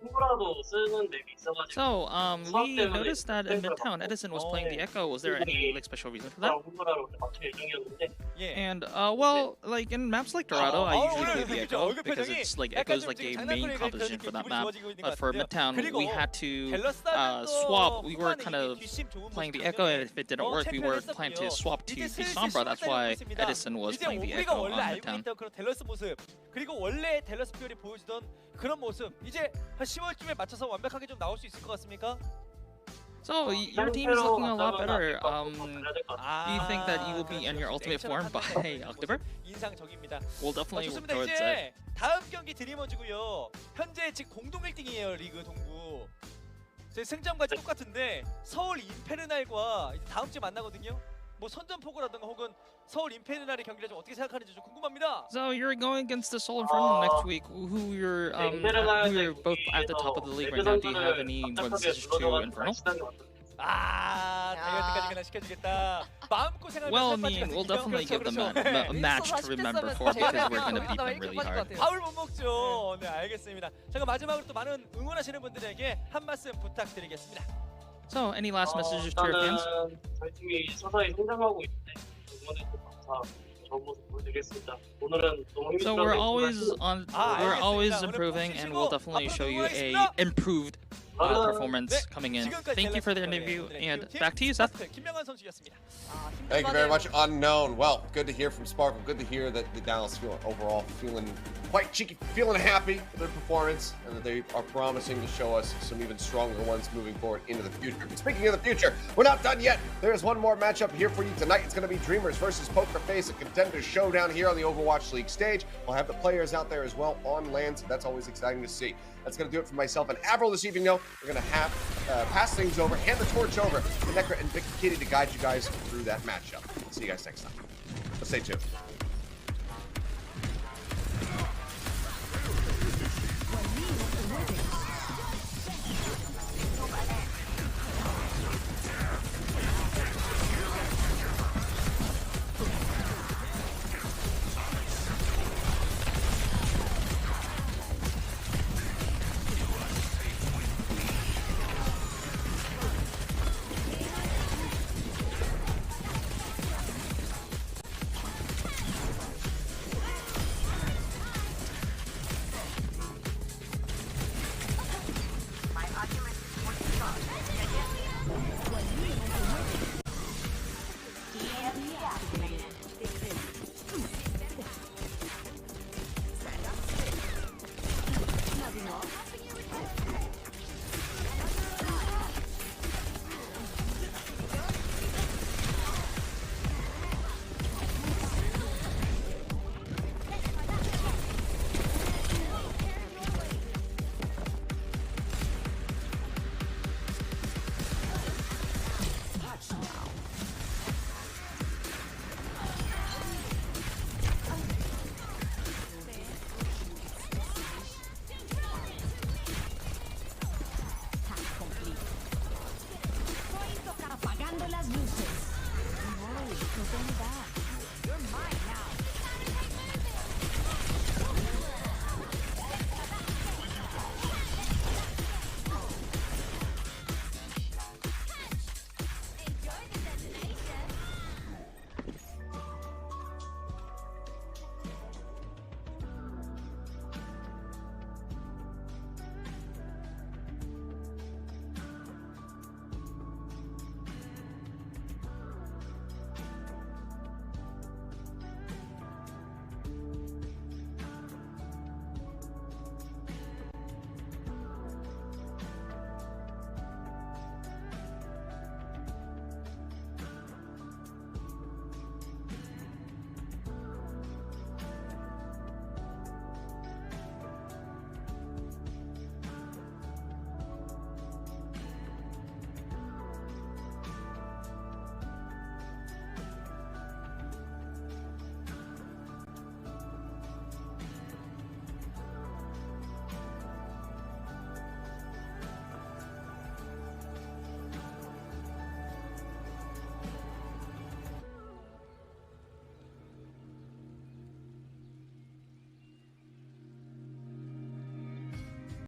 홈브라도 쓰는 맵이 있어가지고 So we noticed that in Midtown, Edison was playing the Echo. Was there any like special reason for that? 홈브라로 맞출 예정이었는데 예. And well, like in maps like Dorado, I usually play the Echo 얼굴 because 표정이 it's like 약간 Echo's 좀 like a 지금 main 장난꾸러기 composition 그러니까 for that 기분이 map. 좋아지고 있는 것 But for 같은데요. Midtown, 그리고 we had to 갤러스타는 swap. We were 후반에 kind of 뒷심 좋은 playing the 모습 Echo, and if it didn't 어, work, we were 챔피언 planning to 했었고요. swap to 이제 the 슬슬 Sombra. That's why 시작되고 있습니다. Edison was 이제 playing the 우리가 Echo 원래 on 알고 Midtown. 있던 그런 댈러스 모습 그리고 원래 댈러스 퓨어리 보여주던 그런 모습 이제 한 10월쯤에 맞춰서 완벽하게 좀 나올 수 있을 것 같습니까? So your team is looking a lot better. Do you think that you will be in your ultimate form by October? 인상적입니다. We'll definitely work 좋습니다. towards it. 이제 다음 경기 드리머즈고요. 현재 지금 공동 1등이에요 리그 동부. 제 승점까지 똑같은데 서울 임페르날과 이제 다음 주에 만나거든요. 뭐 선전포고라든가 혹은 서울 임페르날의 경기를 좀 어떻게 생각하는지 좀 궁금합니다. So you're going against the Seoul Inferno next week. Who you're both at the top of the league right now. Do you have any messages to Inferno? 다이어트까지 그냥 시켜주겠다. 마음고생하면서 Well, I 살 mean, 빠지거든요. we'll definitely give them 그렇죠. a match to remember for because we're going to beat them really hard. 밥을 못 먹죠. 네, 알겠습니다. 제가 마지막으로 또 많은 응원하시는 분들에게 한 말씀 부탁드리겠습니다. So, any last messages to your fans? 저희 팀이 서서히 성장하고 있는데 응원해주셔서 감사하고 좋은 모습 보여드리겠습니다. 오늘은 너무 힘들었는데 So we're always 알겠습니다. improving, 오늘 and we'll 보시고 definitely 앞으로 show you a 응원하겠습니다. improved performance 네, coming in. 지금까지 Thank you for the 갤럭시 interview, 네, and 팀 back to you, Seth. 스타트 김명환 선수였습니다. Thank you very much, Unknown. Well, good to hear from Sparkle. Good to hear that the Dallas overall feeling quite cheeky, feeling happy with their performance, and that they are promising to show us some even stronger ones moving forward into the future. But speaking of the future, we're not done yet. There's one more matchup here for you tonight. It's going to be Dreamers versus Poker Face, a contender showdown here on the Overwatch League stage. We'll have the players out there as well on land, so that's always exciting to see. That's going to do it for myself and Avril this evening, though. We're going to have pass things over, hand the torch over to Necra and Big Kitty to guide you guys through that matchup. See you guys next time. But stay tuned.